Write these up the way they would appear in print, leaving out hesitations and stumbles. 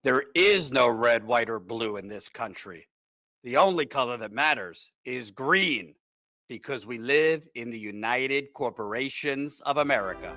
There is no red, white, or blue in this country. The only color that matters is green because we live in the United Corporations of America.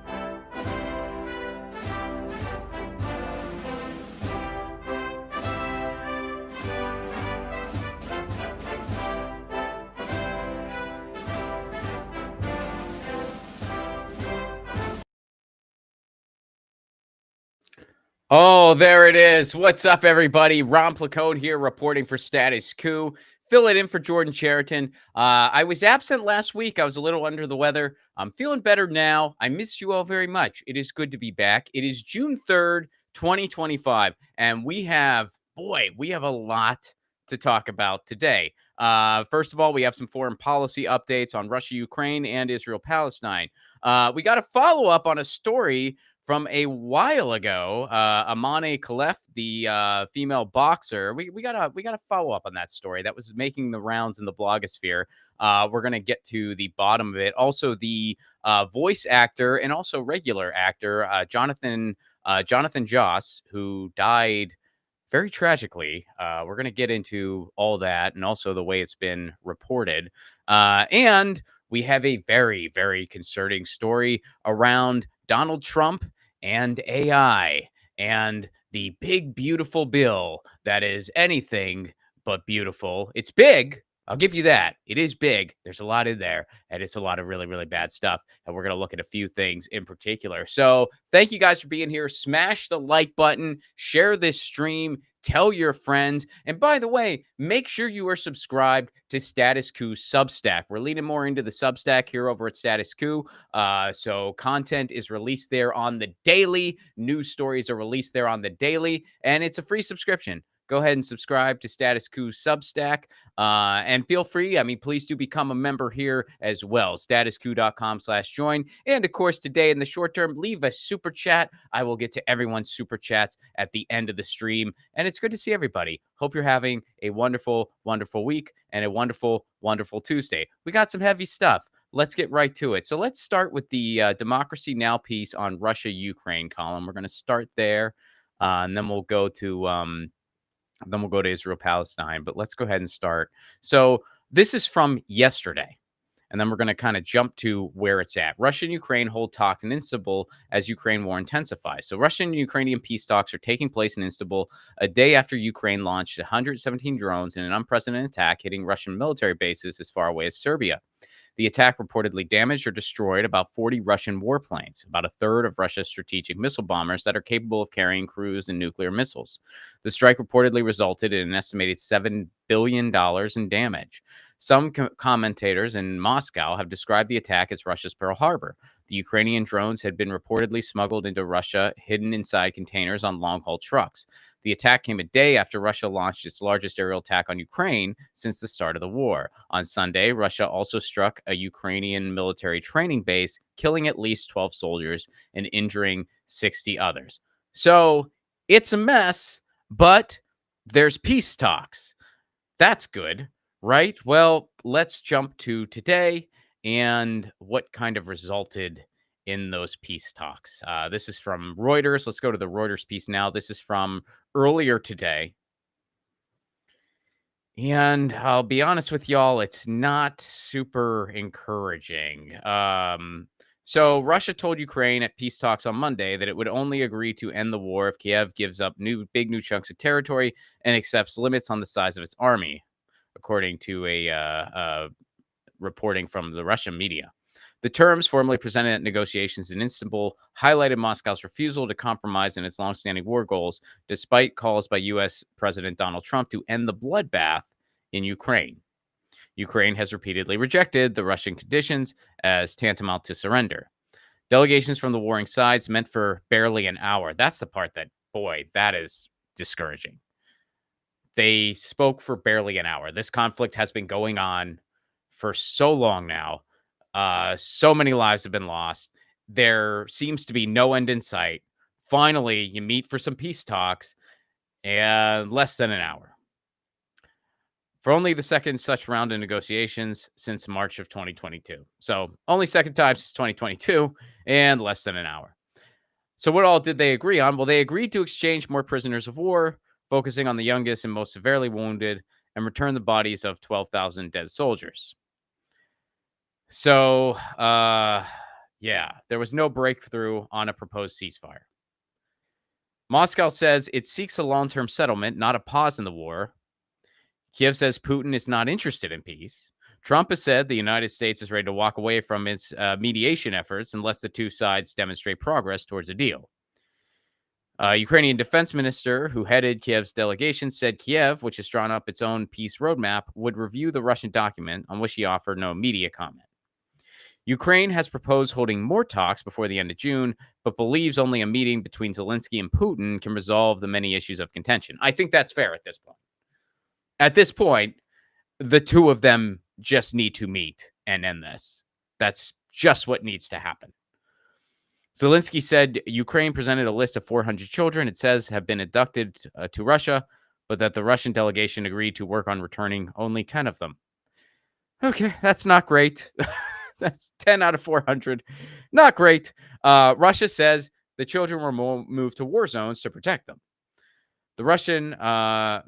Oh, there it is. What's up, everybody? Ron Placone here reporting for Status Coup. Fill it in for Jordan Cheriton. I was absent last week. I was a little under the weather. I'm feeling better now. I missed you all very much. It is good to be back. It is June 3rd, 2025, and we have a lot to talk about today. First of all, we have some foreign policy updates on Russia, Ukraine, and Israel, Palestine. We got a follow-up on a story from a while ago. Amane Khelif, the female boxer, we got a follow up on that story that was making the rounds in the blogosphere. We're gonna get to the bottom of it. Also, the voice actor and also regular actor Jonathan Joss, who died very tragically. We're gonna get into all that and also the way it's been reported. And we have a very, very concerning story around Donald Trump and AI and the big, beautiful bill that is anything but beautiful. It's big. I'll give you that. It is big. There's a lot in there, and it's a lot of really, really bad stuff. And we're going to look at a few things in particular. So thank you guys for being here. Smash the like button, share this stream, tell your friends. And by the way, make sure you are subscribed to Status Coup Substack. We're leaning more into the Substack here over at Status Coup. So content is released there on the daily. News stories are released there on the daily. And it's a free subscription. Go ahead and subscribe to Status Coup Substack. And feel free, please do become a member here as well. StatusCoup.com/join. And of course, today in the short term, leave a super chat. I will get to everyone's super chats at the end of the stream. And it's good to see everybody. Hope you're having a wonderful, wonderful week and a wonderful, wonderful Tuesday. We got some heavy stuff. Let's get right to it. So let's start with the Democracy Now! Piece on Russia-Ukraine column. We're going to start there, and then we'll go to Israel, Palestine, but let's go ahead and start. So this is from yesterday, and then we're going to kind of jump to where it's at. Russia and Ukraine hold talks in Istanbul as Ukraine war intensifies. So Russian and Ukrainian peace talks are taking place in Istanbul a day after Ukraine launched 117 drones in an unprecedented attack hitting Russian military bases as far away as Serbia. The attack reportedly damaged or destroyed about 40 Russian warplanes, about a third of Russia's strategic missile bombers that are capable of carrying cruise and nuclear missiles. The strike reportedly resulted in an estimated $7 billion in damage. Some commentators in Moscow have described the attack as Russia's Pearl Harbor. The Ukrainian drones had been reportedly smuggled into Russia, hidden inside containers on long-haul trucks. The attack came a day after Russia launched its largest aerial attack on Ukraine since the start of the war. On Sunday, Russia also struck a Ukrainian military training base, killing at least 12 soldiers and injuring 60 others. So it's a mess, but there's peace talks. That's good, right? Well, let's jump to today and what kind of resulted in those peace talks. This is from Reuters. Let's go to the Reuters piece now. This is from earlier today. And I'll be honest with y'all, it's not super encouraging. So Russia told Ukraine at peace talks on Monday that it would only agree to end the war if Kiev gives up big new chunks of territory and accepts limits on the size of its army, according to a reporting from the Russian media. The terms formally presented at negotiations in Istanbul highlighted Moscow's refusal to compromise in its longstanding war goals, despite calls by U.S. President Donald Trump to end the bloodbath in Ukraine. Ukraine has repeatedly rejected the Russian conditions as tantamount to surrender. Delegations from the warring sides meant for barely an hour. That's the part that, boy, that is discouraging. They spoke for barely an hour. This conflict has been going on for so long now. So many lives have been lost. There seems to be no end in sight. Finally, you meet for some peace talks, and less than an hour. For only the second such round of negotiations since March of 2022. So only second time since 2022, and less than an hour. So what all did they agree on? Well, they agreed to exchange more prisoners of war, focusing on the youngest and most severely wounded, and return the bodies of 12,000 dead soldiers. So, yeah, there was no breakthrough on a proposed ceasefire. Moscow says it seeks a long-term settlement, not a pause in the war. Kiev says Putin is not interested in peace. Trump has said the United States is ready to walk away from its mediation efforts unless the two sides demonstrate progress towards a deal. Ukrainian defense minister who headed Kiev's delegation said Kiev, which has drawn up its own peace roadmap, would review the Russian document, on which he offered no immediate comment. Ukraine has proposed holding more talks before the end of June, but believes only a meeting between Zelensky and Putin can resolve the many issues of contention. I think that's fair at this point. At this point, the two of them just need to meet and end this. That's just what needs to happen. Zelensky said Ukraine presented a list of 400 children it says have been abducted to Russia, but that the Russian delegation agreed to work on returning only 10 of them. Okay, that's not great. That's 10 out of 400. Not great. Russia says the children were moved to war zones to protect them. The Russian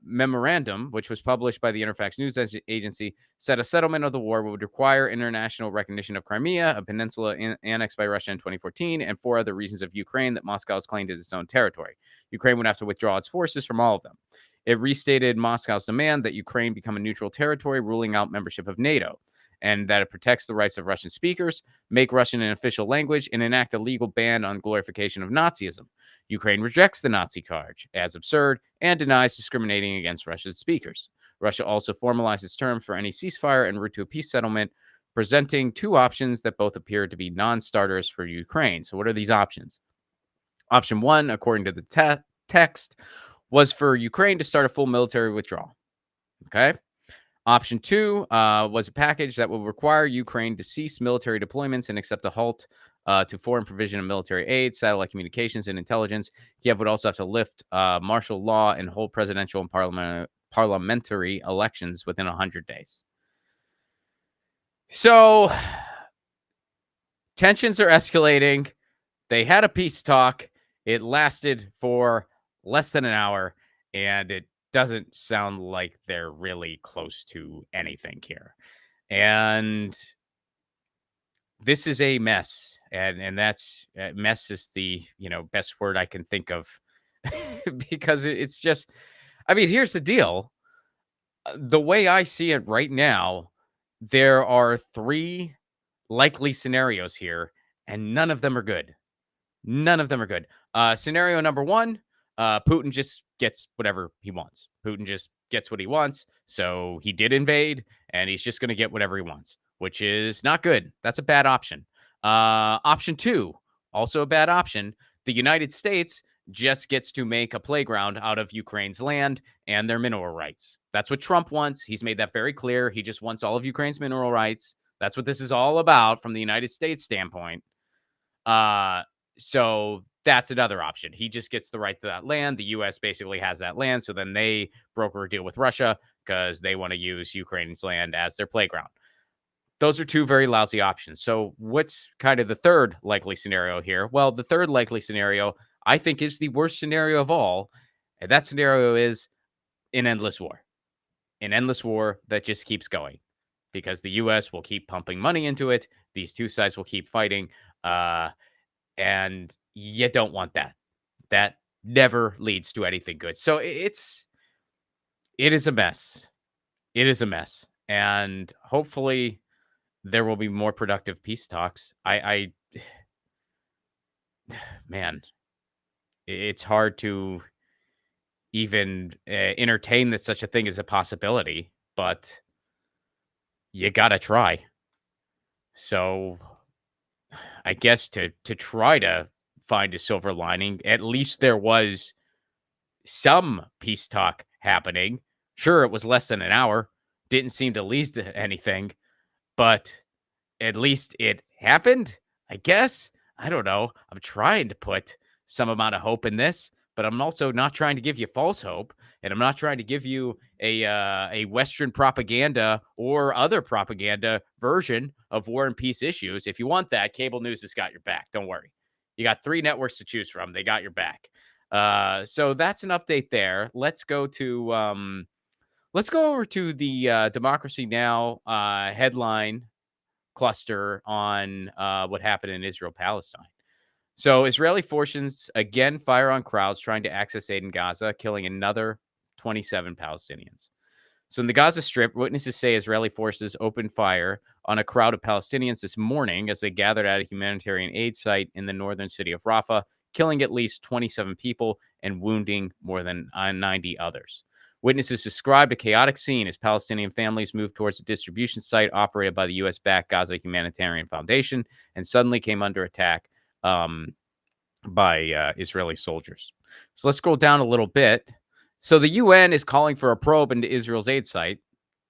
memorandum, which was published by the Interfax news agency, said a settlement of the war would require international recognition of Crimea, a peninsula annexed by Russia in 2014, and 4 other regions of Ukraine that Moscow has claimed as its own territory. Ukraine would have to withdraw its forces from all of them. It restated Moscow's demand that Ukraine become a neutral territory, ruling out membership of NATO, and that it protects the rights of Russian speakers, make Russian an official language, and enact a legal ban on glorification of Nazism. Ukraine rejects the Nazi charge as absurd and denies discriminating against Russian speakers. Russia also formalized its terms for any ceasefire en route to a peace settlement, presenting 2 options that both appear to be non-starters for Ukraine. So what are these options? Option 1, according to the text, was for Ukraine to start a full military withdrawal. Okay. Option 2 was a package that would require Ukraine to cease military deployments and accept a halt to foreign provision of military aid, satellite communications, and intelligence. Kiev would also have to lift martial law and hold presidential and parliamentary elections within 100 days. So tensions are escalating. They had a peace talk. It lasted for less than an hour, and it doesn't sound like they're really close to anything here. And this is a mess. And that's mess is the, best word I can think of because it's just, I mean, here's the deal. The way I see it right now, there are 3 likely scenarios here, and none of them are good. None of them are good. Scenario number 1, Putin just gets whatever he wants. Putin just gets what he wants. So he did invade, and he's just going to get whatever he wants, which is not good. That's a bad option. Option 2, also a bad option. The United States just gets to make a playground out of Ukraine's land and their mineral rights. That's what Trump wants. He's made that very clear. He just wants all of Ukraine's mineral rights. That's what this is all about from the United States standpoint. So that's another option. He just gets the right to that land. The U.S. basically has that land. So then they broker a deal with Russia because they want to use Ukraine's land as their playground. Those are 2 very lousy options. So what's kind of the third likely scenario here? Well, the third likely scenario, I think, is the worst scenario of all. And that scenario is an endless war. An endless war that just keeps going because the U.S. will keep pumping money into it. These 2 sides will keep fighting. And you don't want that. That never leads to anything good. So it is a mess. It is a mess. And hopefully there will be more productive peace talks. Man, it's hard to even entertain that such a thing is a possibility, but you got to try. So I guess to try to find a silver lining, at least there was some peace talk happening. Sure, it was less than an hour. Didn't seem to lead to anything, but at least it happened, I guess. I don't know. I'm trying to put some amount of hope in this, but I'm also not trying to give you false hope, and I'm not trying to give you a Western propaganda or other propaganda version of war and peace issues. If you want that, cable news has got your back. Don't worry. You got 3 networks to choose from. They got your back. So that's an update there. Let's go over to the Democracy Now! Headline cluster on what happened in Israel Palestine. So Israeli forces again fire on crowds trying to access aid in Gaza, killing another 27 Palestinians. So in the Gaza Strip, witnesses say Israeli forces opened fire on a crowd of Palestinians this morning as they gathered at a humanitarian aid site in the northern city of Rafah, killing at least 27 people and wounding more than 90 others. Witnesses described a chaotic scene as Palestinian families moved towards a distribution site operated by the U.S.-backed Gaza Humanitarian Foundation and suddenly came under attack by Israeli soldiers. So let's scroll down a little bit. So the UN is calling for a probe into Israel's aid site,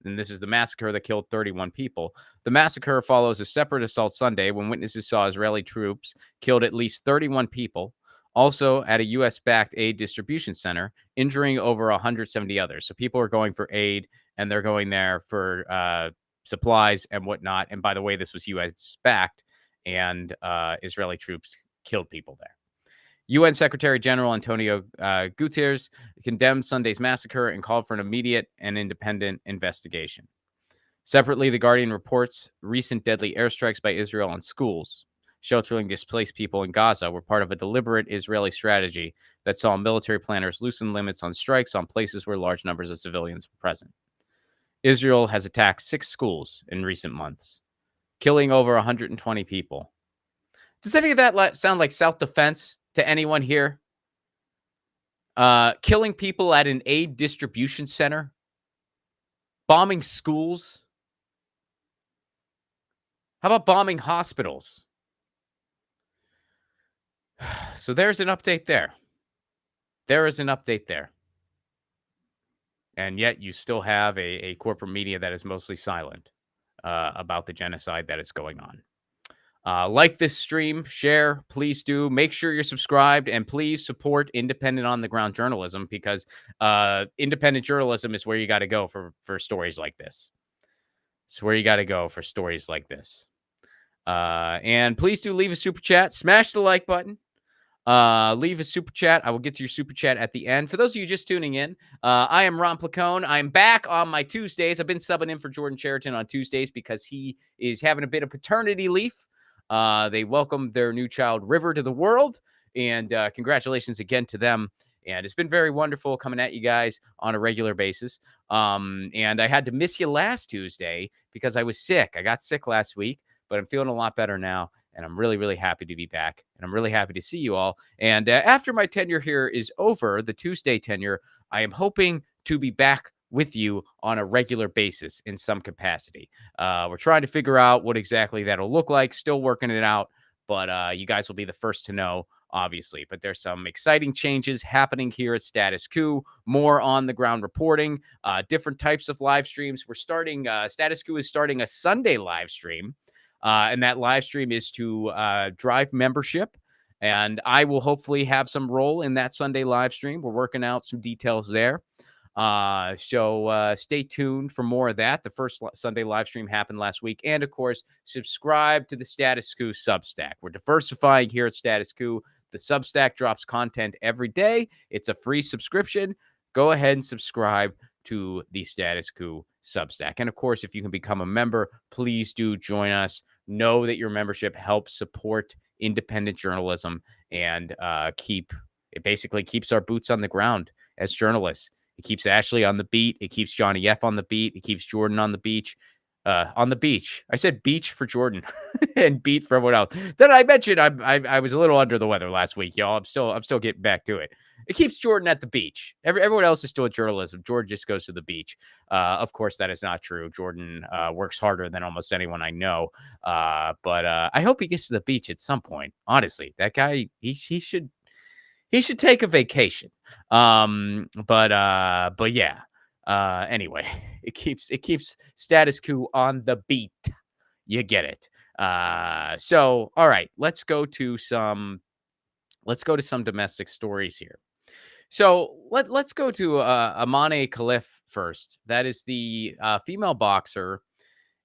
and this is the massacre that killed 31 people. The massacre follows a separate assault Sunday when witnesses saw Israeli troops killed at least 31 people, also at a U.S.-backed aid distribution center, injuring over 170 others. So people are going for aid, and they're going there for supplies and whatnot. And by the way, this was U.S.-backed, and Israeli troops killed people there. UN Secretary General Antonio Guterres condemned Sunday's massacre and called for an immediate and independent investigation. Separately, The Guardian reports recent deadly airstrikes by Israel on schools, sheltering displaced people in Gaza were part of a deliberate Israeli strategy that saw military planners loosen limits on strikes on places where large numbers of civilians were present. Israel has attacked 6 schools in recent months, killing over 120 people. Does any of that sound like self-defense to anyone here? Killing people at an aid distribution center? Bombing schools? How about bombing hospitals? So there's an update there. There is an update there. And yet you still have a corporate media that is mostly silent about the genocide that is going on. Like this stream, share, please do. Make sure you're subscribed, and please support independent on-the-ground journalism, because independent journalism is where you got to go for stories like this. It's where you got to go for stories like this. And please do leave a super chat. Smash the like button. Leave a super chat. I will get to your super chat at the end. For those of you just tuning in, I am Ron Placone. I'm back on my Tuesdays. I've been subbing in for Jordan Cheriton on Tuesdays because he is having a bit of paternity leave. They welcomed their new child, River, to the world, and congratulations again to them. And it's been very wonderful coming at you guys on a regular basis. And I had to miss you last Tuesday because I was sick. I got sick last week, but I'm feeling a lot better now. And I'm really, really happy to be back. And I'm really happy to see you all. And after my tenure here is over, the Tuesday tenure, I am hoping to be back with you on a regular basis in some capacity. We're trying to figure out what exactly that'll look like. Still working it out. But you guys will be the first to know, obviously. But there's some exciting changes happening here at Status Coup. More on the ground reporting, different types of live streams. We're starting, Status Coup is starting a Sunday live stream. And that live stream is to drive membership. And I will hopefully have some role in that Sunday live stream. We're working out some details there. So stay tuned for more of that. The first Sunday live stream happened last week. And of course, subscribe to the Status Coup Substack. We're diversifying here at Status Coup. The Substack drops content every day. It's a free subscription. Go ahead and subscribe to the Status Coup Substack. And of course, if you can become a member, please do join us. Know that your membership helps support independent journalism and it basically keeps our boots on the ground as journalists. It keeps Ashley on the beat. It keeps Johnny F on the beat. It keeps Jordan on the beach. On the beach. I said beach for Jordan and beat for everyone else. Then I mentioned I was a little under the weather last week, y'all. I'm still getting back to it. It keeps Jordan at the beach. Everyone else is still at journalism. Jordan just goes to the beach. Of course, that is not true. Jordan works harder than almost anyone I know. But I hope he gets to the beach at some point. Honestly, that guy, he should take a vacation. But yeah. Anyway, it keeps Status Coup on the beat. You get it. So all right, let's go to some domestic stories here. So let's go to Amane Khelif first. That is the female boxer,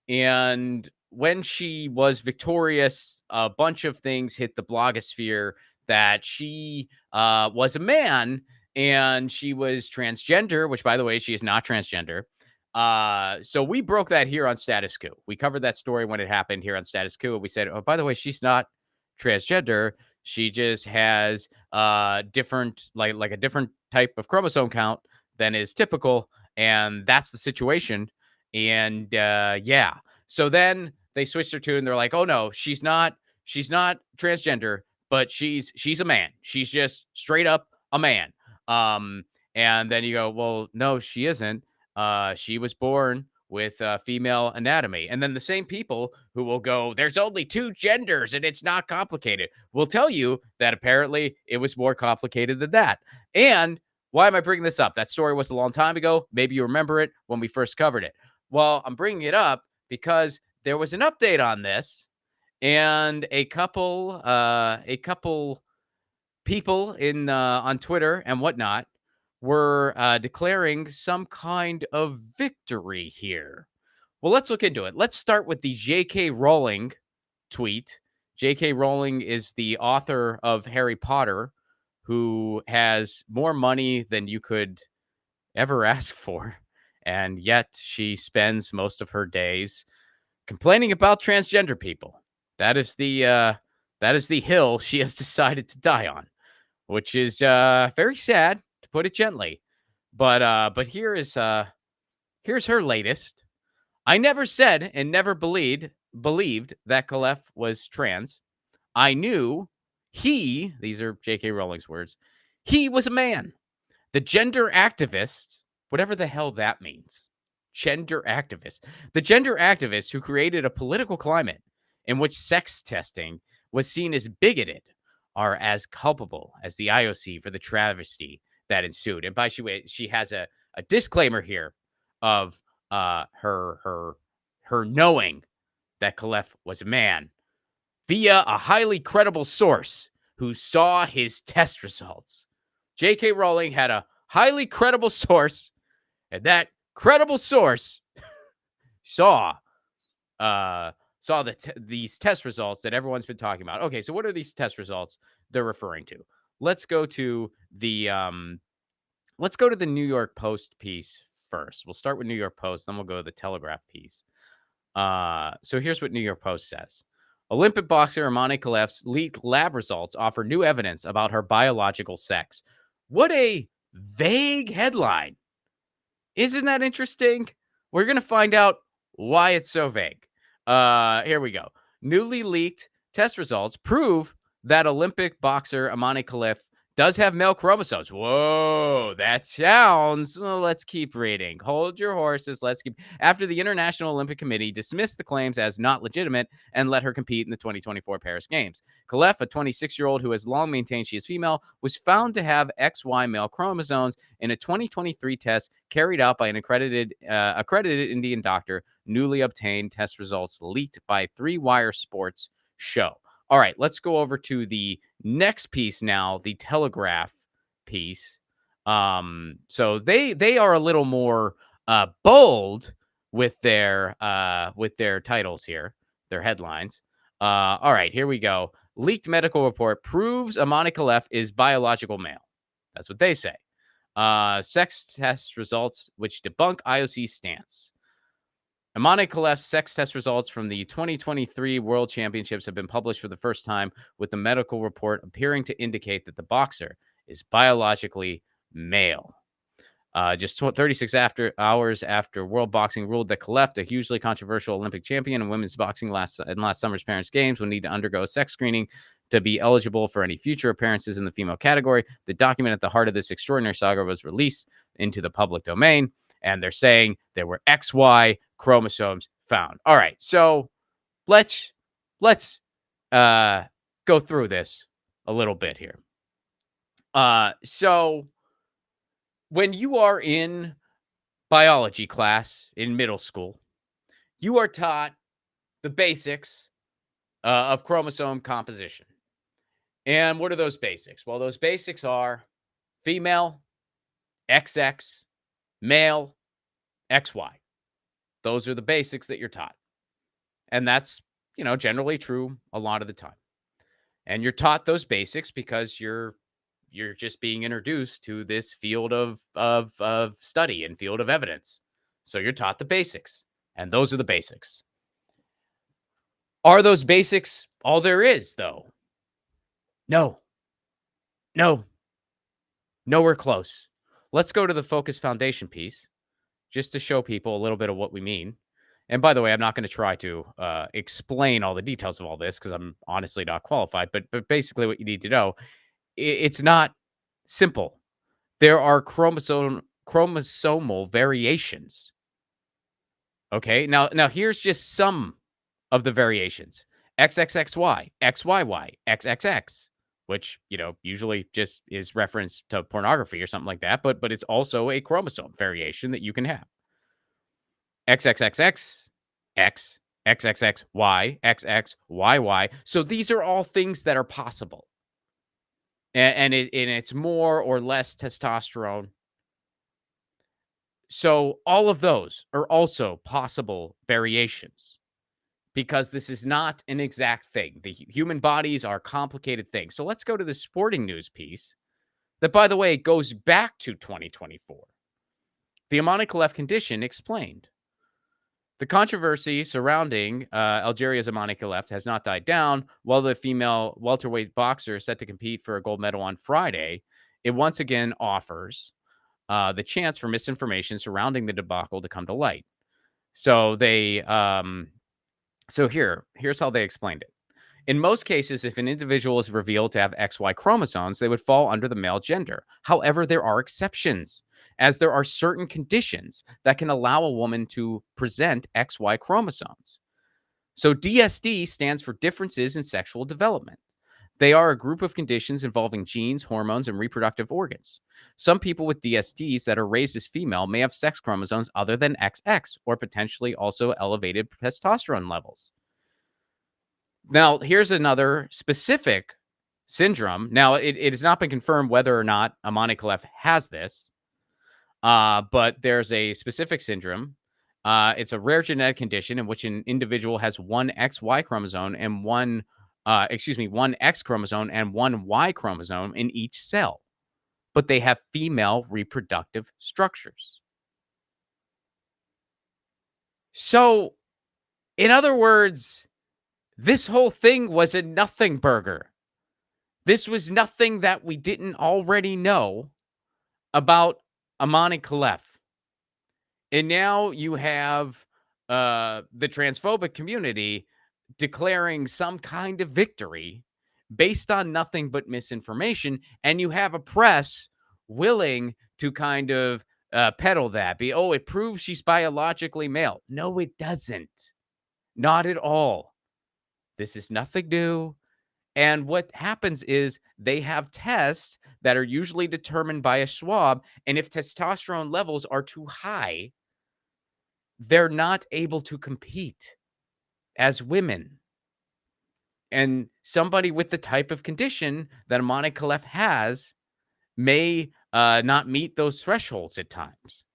and when she was victorious, a bunch of things hit the blogosphere that she was a man and she was transgender, which, by the way, she is not transgender. So we broke that here on Status Coup. We covered that story when it happened here on Status Coup. We said, oh, by the way, she's not transgender. She just has different, like a different type of chromosome count than is typical, and that's the situation. And yeah, so then they switched her tune. They're like, oh no, she's not transgender, but she's a man. She's just straight up a man. And then you go, well, no, she isn't. She was born with female anatomy. And then the same people who will go, there's only two genders and it's not complicated, will tell you that apparently it was more complicated than that. And why am I bringing this up? That story was a long time ago. Maybe you remember it when we first covered it. Well, I'm bringing it up because there was an update on this, and a couple people in on Twitter and whatnot were declaring some kind of victory here. Well, let's look into it. Let's start with the J.K. Rowling tweet. J.K. Rowling is the author of Harry Potter, who has more money than you could ever ask for. And yet she spends most of her days complaining about transgender people. That is the hill she has decided to die on, which is very sad, to put it gently. But here's her latest. I never said and never believed that Khelif was trans. I knew these are J.K. Rowling's words, he was a man. The gender activists, whatever the hell that means, gender activists, the gender activists who created a political climate in which sex testing was seen as bigoted, are as culpable as the IOC for the travesty that ensued. And by the way, she has a disclaimer here of her knowing that Khelif was a man via a highly credible source who saw his test results. J.K. Rowling had a highly credible source, and that credible source saw these test results that everyone's been talking about. Okay, so what are these test results they're referring to? Let's go to the New York Post piece first. We'll start with New York Post, then we'll go to the Telegraph piece. So here's what New York Post says. Olympic boxer Imani Khelif's leaked lab results offer new evidence about her biological sex. What a vague headline. Isn't that interesting? We're going to find out why it's so vague. Here we go. Newly leaked test results prove that Olympic boxer Imani Khelif does have male chromosomes. Whoa, that sounds... Well, let's keep reading. Hold your horses. Let's keep... After the International Olympic Committee dismissed the claims as not legitimate and let her compete in the 2024 Paris Games. Khelif, a 26-year-old who has long maintained she is female, was found to have XY male chromosomes in a 2023 test carried out by an accredited Indian doctor. Newly obtained test results leaked by 3 Wire Sports show. All right, let's go over to the next piece now, the Telegraph piece. So they are a little more bold with their titles here, their headlines. All right, here we go. Leaked medical report proves Imani Khelif is biological male. That's what they say. Sex test results which debunk IOC's stance. Imani Khelif's sex test results from the 2023 World Championships have been published for the first time, with the medical report appearing to indicate that the boxer is biologically male. Just 36 hours after World Boxing ruled that Khelif, the hugely controversial Olympic champion in women's boxing last summer's Paris Games, would need to undergo a sex screening to be eligible for any future appearances in the female category. The document at the heart of this extraordinary saga was released into the public domain, and they're saying there were XY chromosomes found. All right, so let's go through this a little bit here. So when you are in biology class in middle school, you are taught the basics of chromosome composition. And what are those basics? Well, those basics are female, XX, male, XY. Those are the basics that you're taught. And that's, generally true a lot of the time. And you're taught those basics because you're just being introduced to this field of study and field of evidence. So you're taught the basics, and those are the basics. Are those basics all there is, though? No. No. Nowhere close. Let's go to the Focus Foundation piece just to show people a little bit of what we mean. And by the way, I'm not going to try to explain all the details of all this because I'm honestly not qualified. But basically, what you need to know, it's not simple. There are chromosomal variations. Okay, now here's just some of the variations: XXXY, XYY, XXX, which usually just is reference to pornography or something like that. But it's also a chromosome variation that you can have. XXXX, X, XXXY, XXYY. So these are all things that are possible. And it's more or less testosterone. So all of those are also possible variations because this is not an exact thing. The human bodies are complicated things. So let's go to the sporting news piece that, by the way, goes back to 2024. The Amani Khelif condition explained. The controversy surrounding Algeria's Amani Khelif has not died down. While the female welterweight boxer is set to compete for a gold medal on Friday, it once again offers the chance for misinformation surrounding the debacle to come to light. So here's how they explained it. In most cases, if an individual is revealed to have XY chromosomes, they would fall under the male gender. However, there are exceptions, as there are certain conditions that can allow a woman to present XY chromosomes. So DSD stands for differences in sexual development. They are a group of conditions involving genes, hormones, and reproductive organs. Some people with DSDs that are raised as female may have sex chromosomes other than XX, or potentially also elevated testosterone levels. Now, here's another specific syndrome. Now, it has not been confirmed whether or not Amani Khelif has this, but there's a specific syndrome. It's a rare genetic condition in which an individual has one XY chromosome and one X chromosome and one Y chromosome in each cell, but they have female reproductive structures. So, in other words, this whole thing was a nothing burger. This was nothing that we didn't already know about Amani Khelif. And now you have the transphobic community declaring some kind of victory based on nothing but misinformation. And you have a press willing to kind of peddle that. It proves she's biologically male. No, it doesn't. Not at all. This is nothing new. And what happens is they have tests that are usually determined by a swab. And if testosterone levels are too high, they're not able to compete as women. And somebody with the type of condition that Amani Khelif has may not meet those thresholds at times.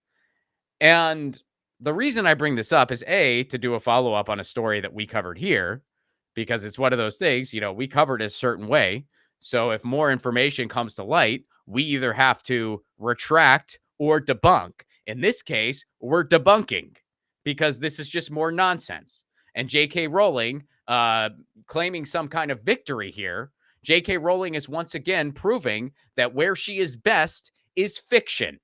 And the reason I bring this up is A, to do a follow-up on a story that we covered here, because it's one of those things, we covered it a certain way. So if more information comes to light, we either have to retract or debunk. In this case, we're debunking because this is just more nonsense. And J.K. Rowling claiming some kind of victory here. J.K. Rowling is once again proving that where she is best is fiction.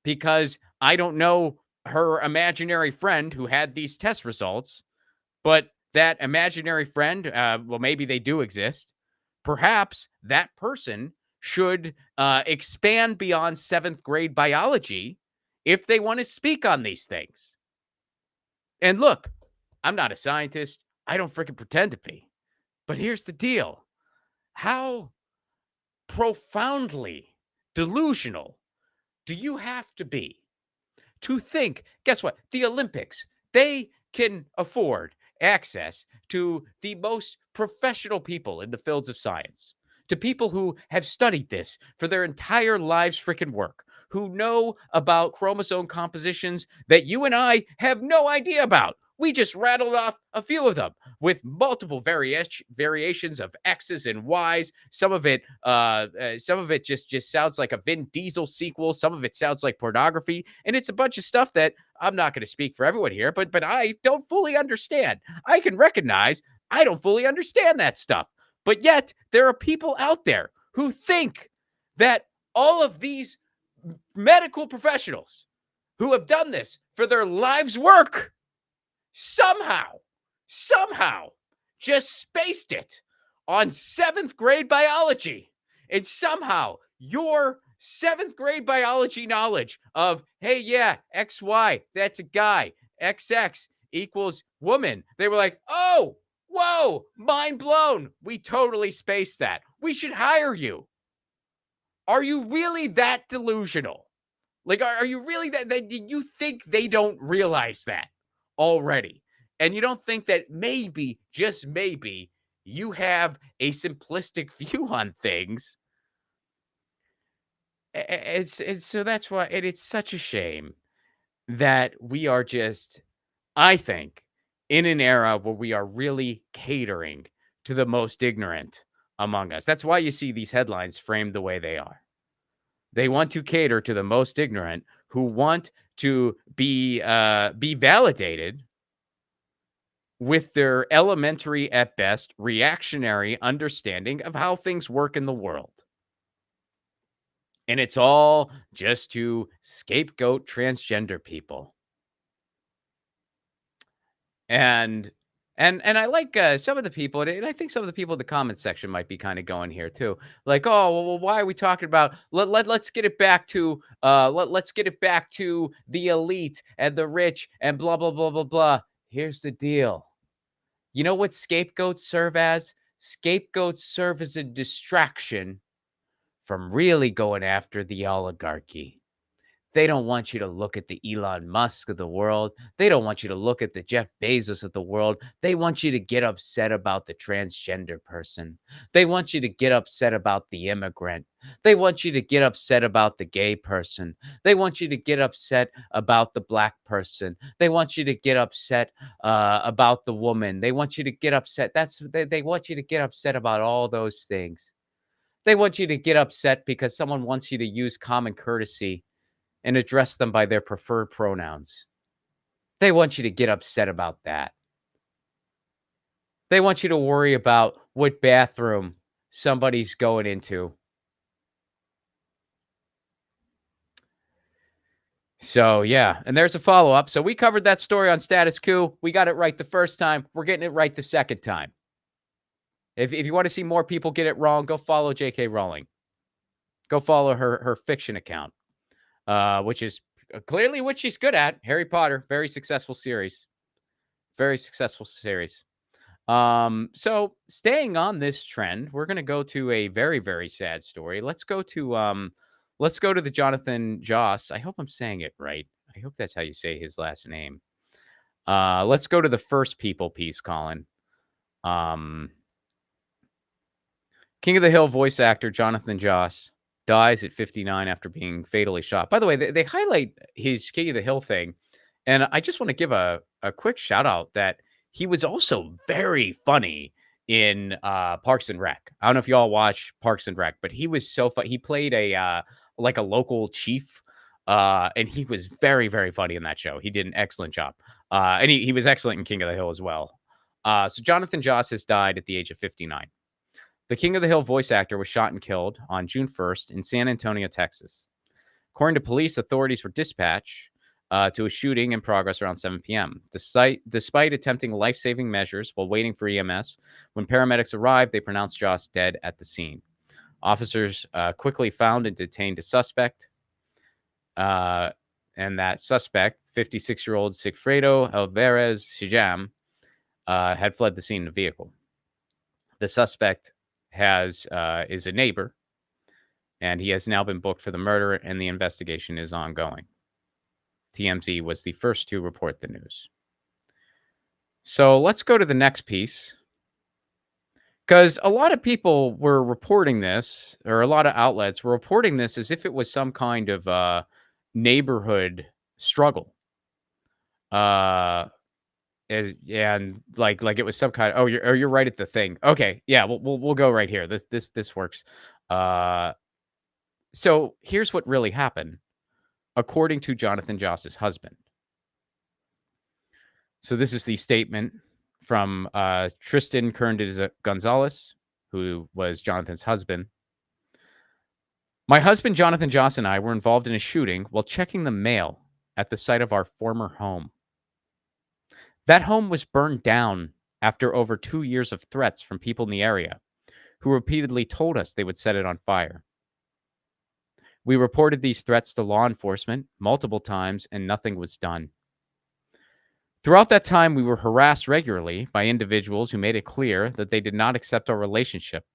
Because I don't know her imaginary friend who had these test results, but that imaginary friend, maybe they do exist. Perhaps that person should expand beyond 7th grade biology if they want to speak on these things. And look, I'm not a scientist. I don't freaking pretend to be. But here's the deal. How profoundly delusional do you have to be to think, guess what? The Olympics, they can afford access to the most professional people in the fields of science, to people who have studied this for their entire lives freaking work, who know about chromosome compositions that you and I have no idea about. We just rattled off a few of them with multiple variations of X's and Y's. Some of it just sounds like a Vin Diesel sequel. Some of it sounds like pornography, and it's a bunch of stuff that I'm not going to speak for everyone here, but I don't fully understand. I can recognize I don't fully understand that stuff, but yet there are people out there who think that all of these medical professionals who have done this for their lives' work somehow just spaced it on 7th grade biology. And somehow your 7th grade biology knowledge of, hey, yeah, XY, that's a guy, XX equals woman. They were like, oh, whoa, mind blown. We totally spaced that. We should hire you. Are you really that delusional? Like, are you really that you think they don't realize that already? And you don't think that maybe, just maybe, you have a simplistic view on things? It's so that's why it's such a shame that we are just, I think, in an era where we are really catering to the most ignorant among us. That's why you see these headlines framed the way they are. They want to cater to the most ignorant who want to be validated with their elementary at best reactionary understanding of how things work in the world. And it's all just to scapegoat transgender people. And I like some of the people, and I think some of the people in the comment section might be kind of going here too. Like, oh, well, why are we talking about? Let's get it back to let's get it back to the elite and the rich and blah blah blah blah blah. Here's the deal. You know what scapegoats serve as? Scapegoats serve as a distraction from really going after the oligarchy. They don't want you to look at the Elon Musk of the world. They don't want you to look at the Jeff Bezos of the world. They want you to get upset about the transgender person. They want you to get upset about the immigrant. They want you to get upset about the gay person. They want you to get upset about the black person. They want you to get upset about the woman. They want you to get upset. They want you to get upset about all those things. They want you to get upset because someone wants you to use common courtesy and address them by their preferred pronouns. They want you to get upset about that. They want you to worry about what bathroom somebody's going into. So, yeah, and there's a follow-up. So we covered that story on Status Coup. We got it right the first time. We're getting it right the second time. If you want to see more people get it wrong, go follow J.K. Rowling. Go follow her fiction account, which is clearly what she's good at. Harry Potter, very successful series. Very successful series. So staying on this trend, we're going to go to a very, very sad story. Let's go to the Jonathan Joss. I hope I'm saying it right. I hope that's how you say his last name. Let's go to the First People piece, Colin. King of the Hill voice actor Jonathan Joss dies at 59 after being fatally shot. By the way, they highlight his King of the Hill thing, and I just want to give a quick shout out that he was also very funny in Parks and Rec. I don't know if y'all watch Parks and Rec, but he was so fun. He played a like a local chief, and he was very, very funny in that show. He did an excellent job, and he was excellent in King of the Hill as well. So Jonathan Joss has died at the age of 59. The King of the Hill voice actor was shot and killed on June 1st in San Antonio, Texas. According to police, authorities were dispatched to a shooting in progress around 7 p.m. Despite attempting life-saving measures while waiting for EMS, when paramedics arrived, they pronounced Joss dead at the scene. Officers quickly found and detained a suspect, and that suspect, 56-year-old Sigfredo Alvarez Shijam, had fled the scene in a vehicle. The suspect is a neighbor, and he has now been booked for the murder, and the investigation is ongoing. TMZ was the first to report the news. So let's go to the next piece, because a lot of people were reporting this, or a lot of outlets were reporting this as if it was some kind of neighborhood struggle. And like it was some kind of, you're right at the thing. Okay, yeah, we'll go right here. This works. Uh, so here's what really happened, according to Jonathan Joss's husband. So this is the statement from Tristan Kerndiz Gonzalez, who was Jonathan's husband. My husband, Jonathan Joss, and I were involved in a shooting while checking the mail at the site of our former home. That home was burned down after over 2 years of threats from people in the area who repeatedly told us they would set it on fire. We reported these threats to law enforcement multiple times and nothing was done. Throughout that time, we were harassed regularly by individuals who made it clear that they did not accept our relationship.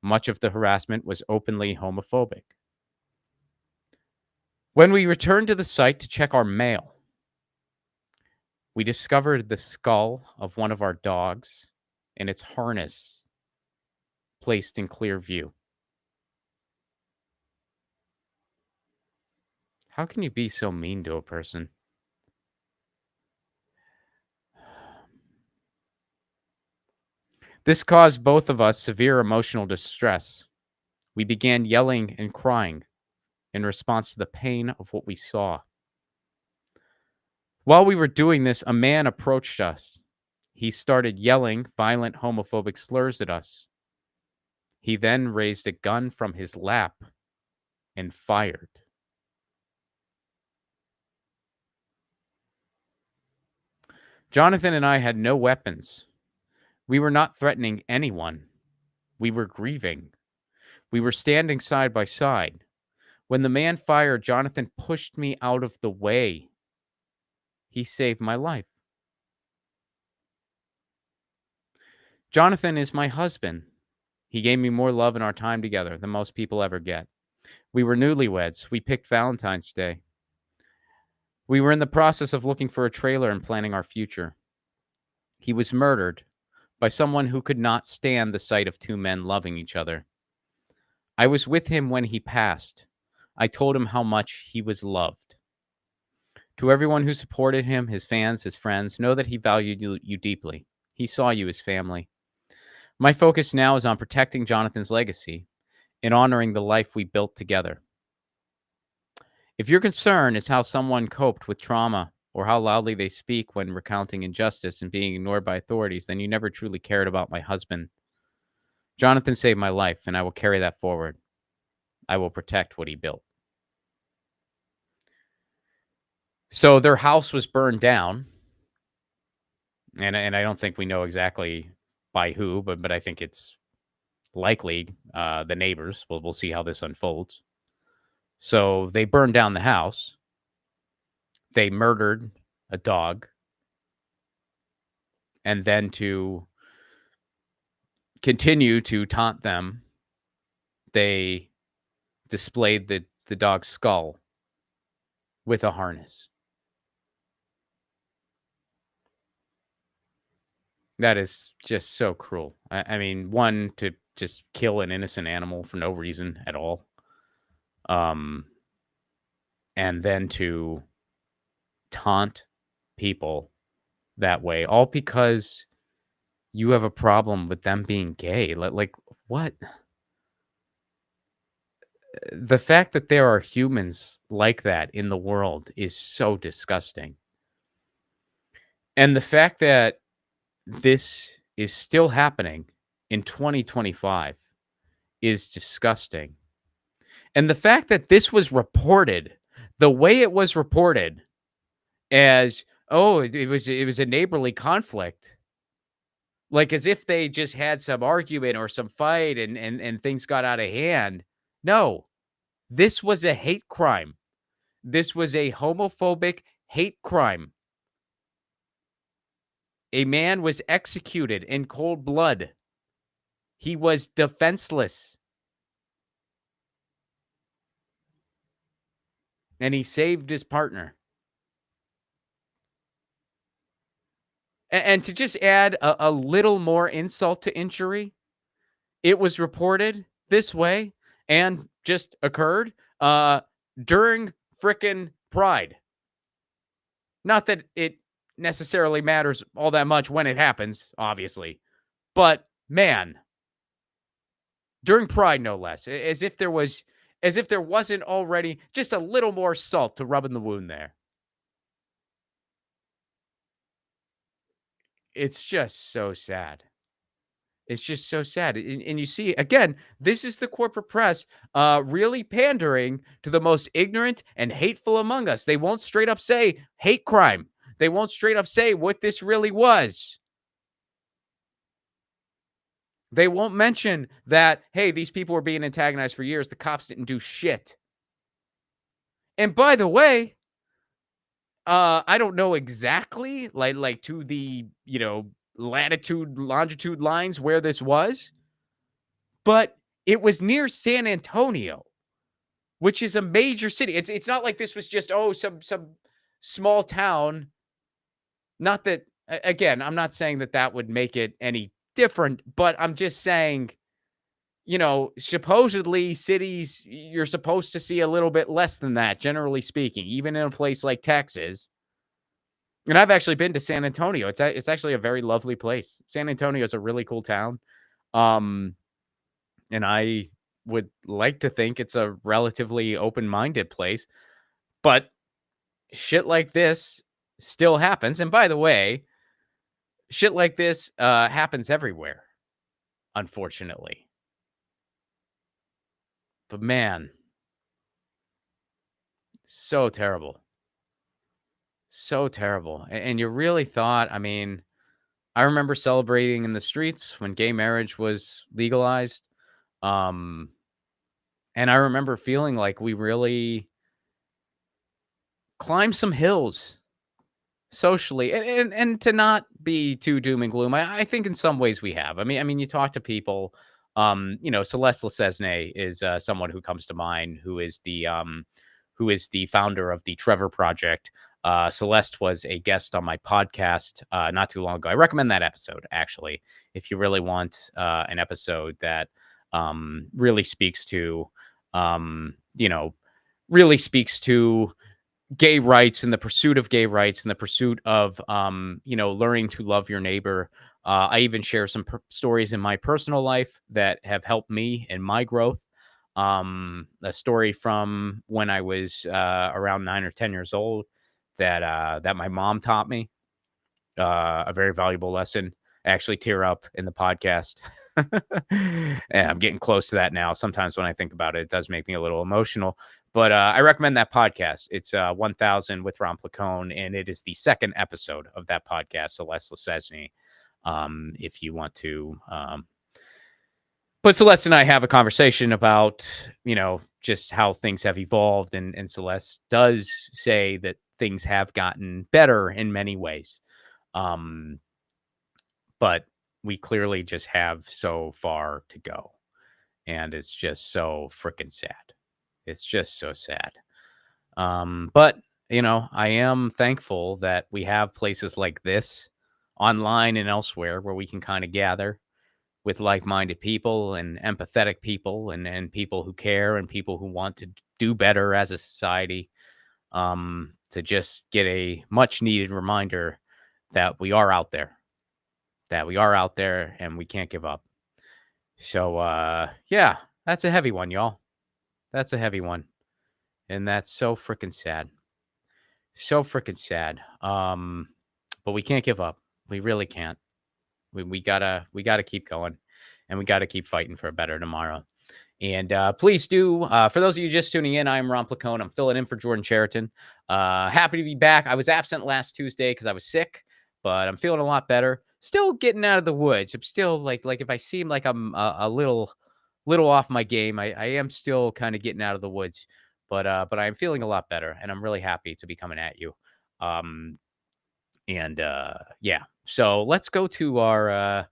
Much of the harassment was openly homophobic. When we returned to the site to check our mail, we discovered the skull of one of our dogs and its harness placed in clear view. How can you be so mean to a person? This caused both of us severe emotional distress. We began yelling and crying in response to the pain of what we saw. While we were doing this, a man approached us. He started yelling violent homophobic slurs at us. He then raised a gun from his lap and fired. Jonathan and I had no weapons. We were not threatening anyone. We were grieving. We were standing side by side. When the man fired, Jonathan pushed me out of the way. He saved my life. Jonathan is my husband. He gave me more love in our time together than most people ever get. We were newlyweds. We picked Valentine's Day. We were in the process of looking for a trailer and planning our future. He was murdered by someone who could not stand the sight of two men loving each other. I was with him when he passed. I told him how much he was loved. To everyone who supported him, his fans, his friends, know that he valued you deeply. He saw you as family. My focus now is on protecting Jonathan's legacy and honoring the life we built together. If your concern is how someone coped with trauma or how loudly they speak when recounting injustice and being ignored by authorities, then you never truly cared about my husband. Jonathan saved my life, and I will carry that forward. I will protect what he built. So their house was burned down, and I don't think we know exactly by who, but I think it's likely the neighbors. We'll see how this unfolds. So they burned down the house. They murdered a dog. And then to continue to taunt them, they displayed the dog's skull with a harness. That is just so cruel. I mean, one, to just kill an innocent animal for no reason at all. And then to taunt people that way, all because you have a problem with them being gay. Like what? The fact that there are humans like that in the world is so disgusting. And the fact that this is still happening in 2025 is disgusting. And the fact that this was reported the way it was reported as, oh, it was a neighborly conflict, like as if they just had some argument or some fight and things got out of hand. No, this was a hate crime. This was a homophobic hate crime. A man was executed in cold blood. He was defenseless. And he saved his partner. And to just add a little more insult to injury, it was reported this way and just occurred during frickin' Pride. Not that it necessarily matters all that much when it happens, obviously. But man, during Pride, no less, as if there wasn't already just a little more salt to rub in the wound there. It's just so sad. It's just so sad. And you see, again, this is the corporate press really pandering to the most ignorant and hateful among us. They won't straight up say hate crime. They won't straight up say what this really was. They won't mention that, hey, these people were being antagonized for years. The cops didn't do shit. And by the way, I don't know exactly, like to the, latitude, longitude lines where this was, but it was near San Antonio, which is a major city. It's not like this was just, some small town. Not that again, I'm not saying that that would make it any different, but I'm just saying, supposedly cities, you're supposed to see a little bit less than that, generally speaking, even in a place like Texas. And I've actually been to San Antonio. It's actually a very lovely place. San Antonio is a really cool town. Um, and I would like to think it's a relatively open-minded place, but shit like this still happens. And by the way, shit like this happens everywhere, unfortunately. But man, so terrible. So terrible. And you really thought, I mean, I remember celebrating in the streets when gay marriage was legalized. Um, and I remember feeling like we really climbed some hills socially, and to not be too doom and gloom. I think in some ways we have. I mean, you talk to people. Celeste Lesesne is someone who comes to mind, who is the founder of the Trevor Project. Celeste was a guest on my podcast not too long ago. I recommend that episode, actually, if you really want an episode that really speaks to, really speaks to gay rights and the pursuit of gay rights and the pursuit of, learning to love your neighbor. I even share some stories in my personal life that have helped me in my growth. A story from when I was around 9 or 10 years old that my mom taught me, a very valuable lesson. I actually tear up in the podcast. And I'm getting close to that now. Sometimes when I think about it, it does make me a little emotional. But I recommend that podcast. It's 1000 with Ron Placone, and it is the second episode of that podcast, Celeste Lesesne. If you want to. But Celeste and I have a conversation about, just how things have evolved. And Celeste does say that things have gotten better in many ways. But we clearly just have so far to go. And it's just so freaking sad. It's just so sad. But, I am thankful that we have places like this online and elsewhere where we can kind of gather with like-minded people and empathetic people and people who care and people who want to do better as a society, to just get a much needed reminder that we are out there, and we can't give up. So, yeah, that's a heavy one, y'all. That's a heavy one. And that's so freaking sad. So freaking sad. But we can't give up. We really can't. We gotta keep going, and we gotta keep fighting for a better tomorrow. And please do, for those of you just tuning in, I'm Ron Placone. I'm filling in for Jordan Cheriton. Happy to be back. I was absent last Tuesday because I was sick, but I'm feeling a lot better. Still getting out of the woods. I'm still like if I seem like I'm a little off my game, I am still kind of getting out of the woods. But I'm feeling a lot better, and I'm really happy to be coming at you. Yeah. So let's go to our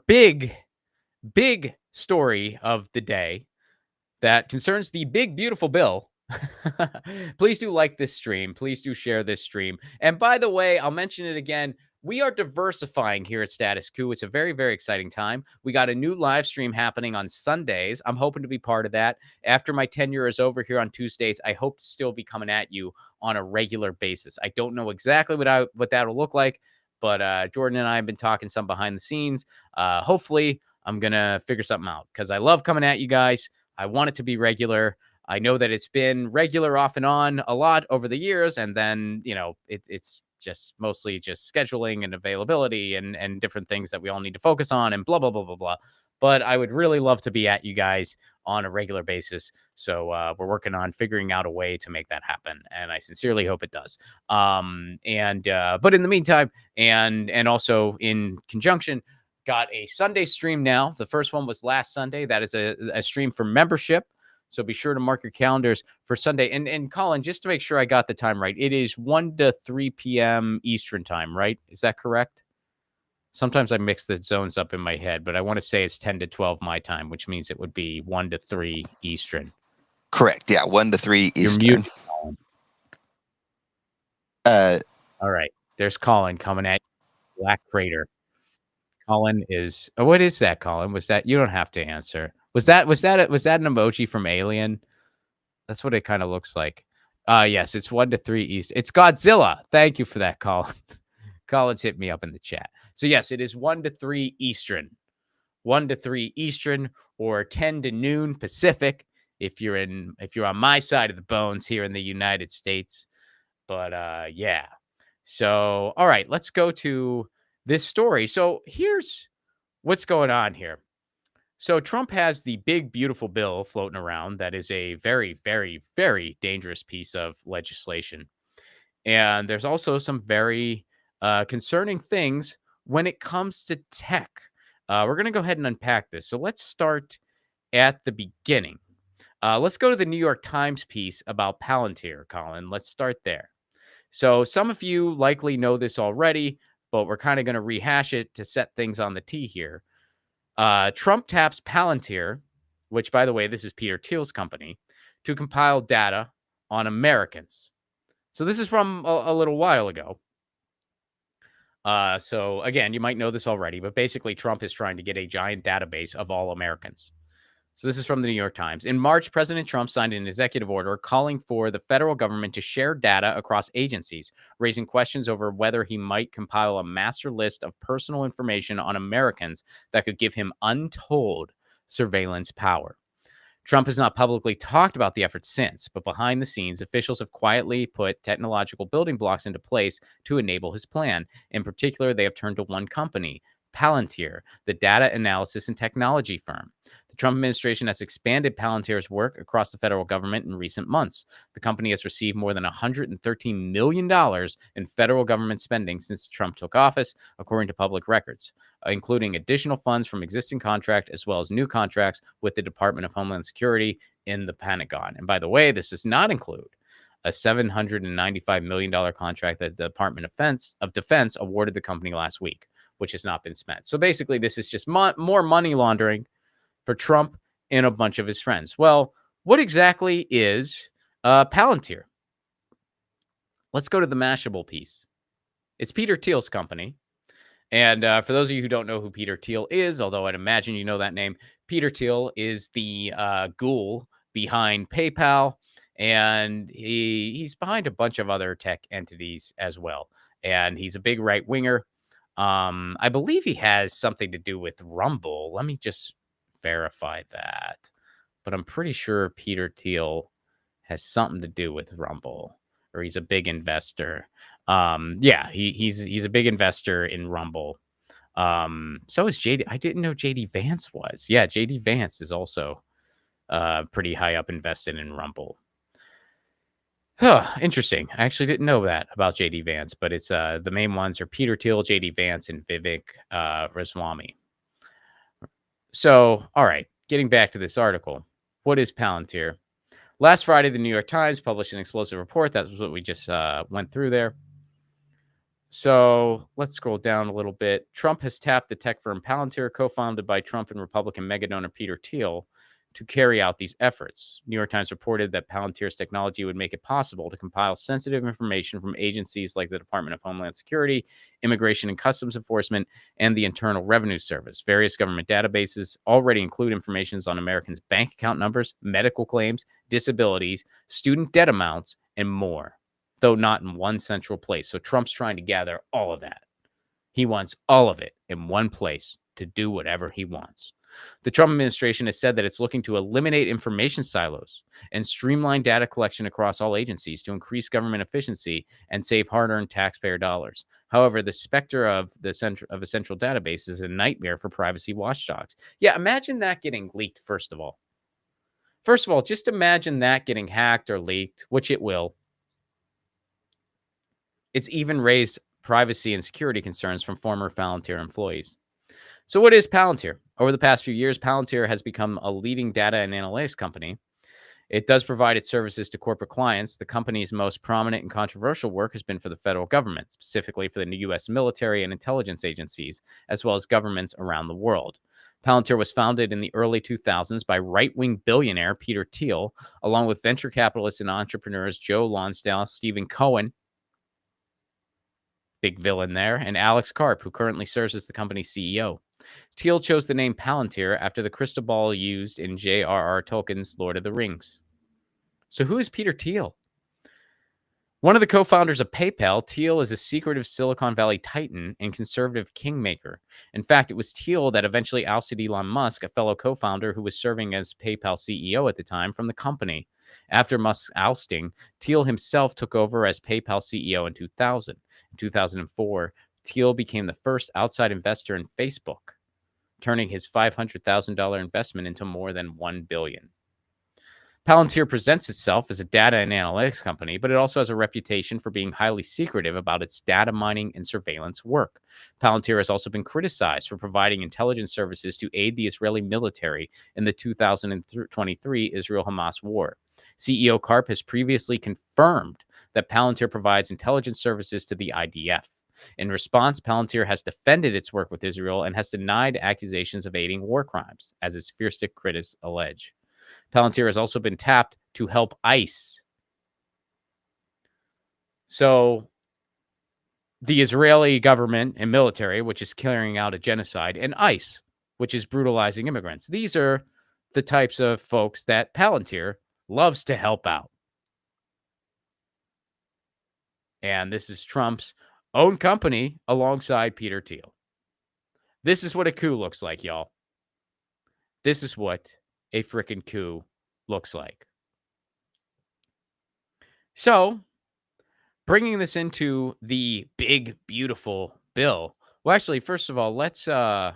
big story of the day that concerns the big beautiful bill. Please do like this stream. Please do share this stream. And by the way, I'll mention it again. We are diversifying here at Status Coup. It's a very, very exciting time. We got a new live stream happening on Sundays. I'm hoping to be part of that. After my tenure is over here on Tuesdays, I hope to still be coming at you on a regular basis. I don't know exactly what that'll look like, but Jordan and I have been talking some behind the scenes. Hopefully, I'm going to figure something out because I love coming at you guys. I want it to be regular. I know that it's been regular off and on a lot over the years, and then, it's just mostly just scheduling and availability and different things that we all need to focus on and blah, blah, blah, blah, blah. But I would really love to be at you guys on a regular basis. So we're working on figuring out a way to make that happen. And I sincerely hope it does. But in the meantime, and also in conjunction, got a Sunday stream now. The first one was last Sunday. That is a stream for membership. So be sure to mark your calendars for Sunday. And Colin, just to make sure I got the time right, it is 1 to 3 p.m. Eastern time, right? Is that correct? Sometimes I mix the zones up in my head, but I want to say it's 10 to 12 my time, which means it would be 1 to 3 Eastern. Correct. Yeah, 1 to 3 Eastern. You're muted, Colin. All right. There's Colin coming at you. Black Crater. Colin is. Oh, what is that, Colin? Was that? You don't have to answer. Was that an emoji from Alien? That's what it kind of looks like. Yes, it's 1 to 3 East. It's Godzilla. Thank you for that, Colin. Colin's hit me up in the chat. So yes, it is 1 to 3 Eastern. 1 to 3 Eastern or 10 to noon Pacific if you're on my side of the bones here in the United States. But yeah. So all right, let's go to this story. So here's what's going on here. So Trump has the big, beautiful bill floating around that is a very, very, very dangerous piece of legislation. And there's also some very concerning things when it comes to tech. We're going to go ahead and unpack this. So let's start at the beginning. Let's go to the New York Times piece about Palantir, Colin. Let's start there. So some of you likely know this already, but we're kind of going to rehash it to set things on the tee here. Trump taps Palantir, which, by the way, this is Peter Thiel's company, to compile data on Americans. So this is from a little while ago. So again, you might know this already, but basically Trump is trying to get a giant database of all Americans. So this is from the New York Times. In March, President Trump signed an executive order calling for the federal government to share data across agencies, raising questions over whether he might compile a master list of personal information on Americans that could give him untold surveillance power. Trump has not publicly talked about the effort since, but behind the scenes, officials have quietly put technological building blocks into place to enable his plan. In particular, they have turned to one company, Palantir, the data analysis and technology firm. The Trump administration has expanded Palantir's work across the federal government in recent months. The company has received more than $113 million in federal government spending since Trump took office, according to public records, including additional funds from existing contracts as well as new contracts with the Department of Homeland Security in the Pentagon. And by the way, this does not include a $795 million contract that the Department of Defense awarded the company last week, which has not been spent. So basically, this is just more money laundering for Trump and a bunch of his friends. Well, what exactly is Palantir? Let's go to the Mashable piece. It's Peter Thiel's company. And for those of you who don't know who Peter Thiel is, although I'd imagine you know that name, Peter Thiel is the ghoul behind PayPal, and he's behind a bunch of other tech entities as well. And he's a big right-winger. I believe he has something to do with Rumble. Let me just verify that. But I'm pretty sure Peter Thiel has something to do with Rumble, or he's a big investor. Yeah, he's a big investor in Rumble. So is JD. I didn't know JD Vance was. Yeah, JD Vance is also pretty high up invested in Rumble. Huh, interesting. I actually didn't know that about JD Vance, but it's the main ones are Peter Thiel, JD Vance, and Vivek Ramaswamy. So, all right, getting back to this article. What is Palantir? Last Friday, the New York Times published an explosive report. That was what we just went through there. So let's scroll down a little bit. Trump has tapped the tech firm Palantir, co-founded by Trump and Republican mega donor Peter Thiel, to carry out these efforts. New York Times reported that Palantir's technology would make it possible to compile sensitive information from agencies like the Department of Homeland Security, Immigration and Customs Enforcement, and the Internal Revenue Service. Various government databases already include information on Americans' bank account numbers, medical claims, disabilities, student debt amounts, and more, though not in one central place. So Trump's trying to gather all of that. He wants all of it in one place to do whatever he wants. The Trump administration has said that it's looking to eliminate information silos and streamline data collection across all agencies to increase government efficiency and save hard-earned taxpayer dollars. However, the specter of a central database is a nightmare for privacy watchdogs. Yeah, imagine that getting leaked, first of all. First of all, just imagine that getting hacked or leaked, which it will. It's even raised privacy and security concerns from former Palantir employees. So what is Palantir? Over the past few years, Palantir has become a leading data and analytics company. It does provide its services to corporate clients. The company's most prominent and controversial work has been for the federal government, specifically for the U.S. military and intelligence agencies, as well as governments around the world. Palantir was founded in the early 2000s by right-wing billionaire Peter Thiel, along with venture capitalists and entrepreneurs Joe Lonsdale, Stephen Cohen, big villain there, and Alex Karp, who currently serves as the company's CEO. Thiel chose the name Palantir after the crystal ball used in J.R.R. Tolkien's Lord of the Rings. So who is Peter Thiel? One of the co-founders of PayPal, Thiel is a secretive Silicon Valley titan and conservative kingmaker. In fact, it was Thiel that eventually ousted Elon Musk, a fellow co-founder who was serving as PayPal CEO at the time, from the company. After Musk's ousting, Thiel himself took over as PayPal CEO in 2000. In 2004, Thiel became the first outside investor in Facebook, turning his $500,000 investment into more than $1 billion. Palantir presents itself as a data and analytics company, but it also has a reputation for being highly secretive about its data mining and surveillance work. Palantir has also been criticized for providing intelligence services to aid the Israeli military in the 2023 Israel-Hamas war. CEO Karp has previously confirmed that Palantir provides intelligence services to the IDF. In response, Palantir has defended its work with Israel and has denied accusations of aiding war crimes, as its fiercest critics allege. Palantir has also been tapped to help ICE. So the Israeli government and military, which is carrying out a genocide, and ICE, which is brutalizing immigrants. These are the types of folks that Palantir loves to help out. And this is Trump's own company alongside Peter Thiel. This is what a coup looks like, y'all. This is what a freaking coup looks like. So, bringing this into the big, beautiful bill. Well, actually, first of all, let's go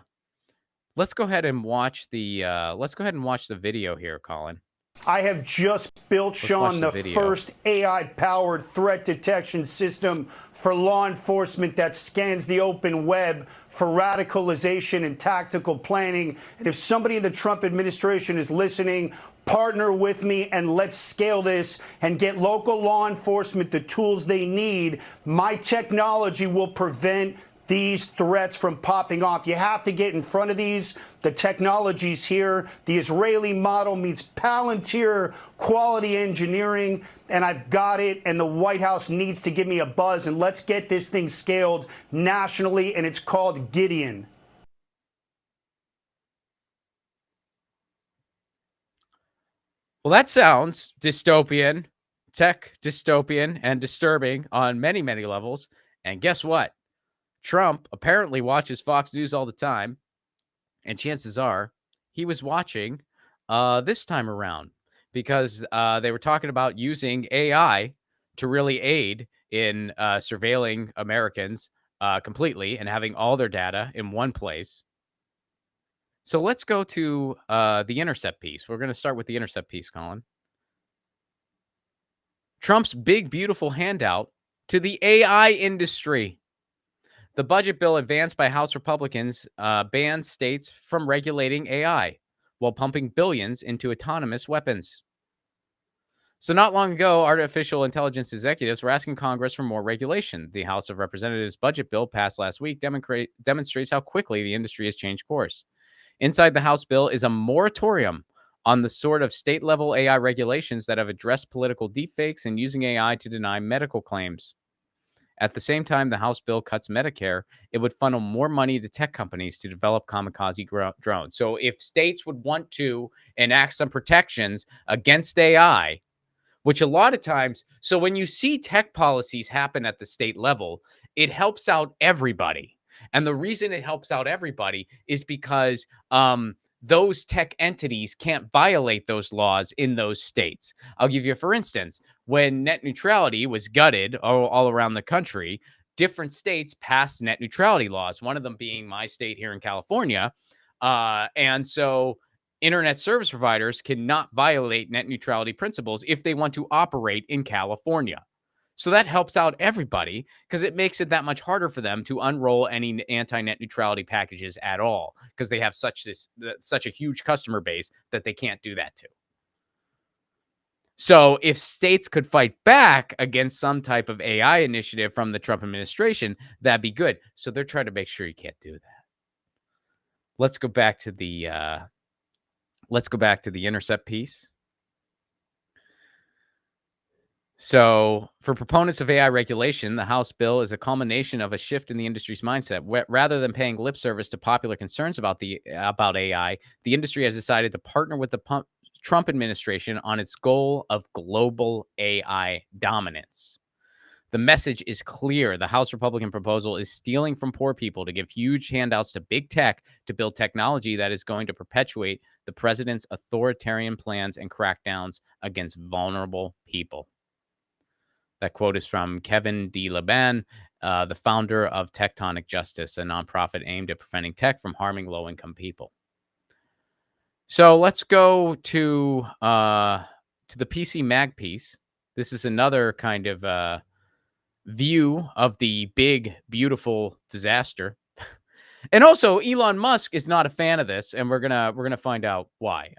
ahead and watch the video here, Colin. I have just built, Sean, the first AI-powered threat detection system for law enforcement that scans the open web for radicalization and tactical planning. And if somebody in the Trump administration is listening, partner with me and let's scale this and get local law enforcement the tools they need. My technology will prevent these threats from popping off. You have to get in front of these. The technology's here. The Israeli model meets Palantir quality engineering, and I've got it, and the White House needs to give me a buzz, and let's get this thing scaled nationally, and it's called Gideon. Well, that sounds dystopian, tech dystopian, and disturbing on many, many levels. And guess what? Trump apparently watches Fox News all the time, and chances are he was watching this time around because they were talking about using AI to really aid in surveilling Americans completely and having all their data in one place. So let's go to the Intercept piece. We're going to start with the Intercept piece, Colin. Trump's big, beautiful handout to the AI industry. The budget bill advanced by House Republicans bans states from regulating AI while pumping billions into autonomous weapons. So not long ago, artificial intelligence executives were asking Congress for more regulation. The House of Representatives budget bill passed last week demonstrates how quickly the industry has changed course. Inside the House bill is a moratorium on the sort of state-level AI regulations that have addressed political deepfakes and using AI to deny medical claims. At the same time, the House bill cuts Medicare. It would funnel more money to tech companies to develop kamikaze drones. So if states would want to enact some protections against AI, which a lot of times, so when you see tech policies happen at the state level, it helps out everybody. And the reason it helps out everybody is because those tech entities can't violate those laws in those states. I'll give you, for instance, when net neutrality was gutted all around the country, different states passed net neutrality laws, one of them being my state here in California. And so internet service providers cannot violate net neutrality principles if they want to operate in California. So that helps out everybody because it makes it that much harder for them to unroll any anti-net neutrality packages at all because they have such a huge customer base that they can't do that to. So if states could fight back against some type of AI initiative from the Trump administration, that'd be good. So they're trying to make sure you can't do that. Let's go back to the Intercept piece. So, for proponents of AI regulation, the House bill is a culmination of a shift in the industry's mindset. Rather than paying lip service to popular concerns about AI, the industry has decided to partner with the Trump administration on its goal of global AI dominance. The message is clear. The House Republican proposal is stealing from poor people to give huge handouts to big tech to build technology that is going to perpetuate the president's authoritarian plans and crackdowns against vulnerable people. That quote is from Kevin D. Laban, the founder of Tectonic Justice, a nonprofit aimed at preventing tech from harming low-income people. So let's go to the PC Mag piece. This is another kind of view of the big, beautiful disaster. And also, Elon Musk is not a fan of this, and we're gonna find out why.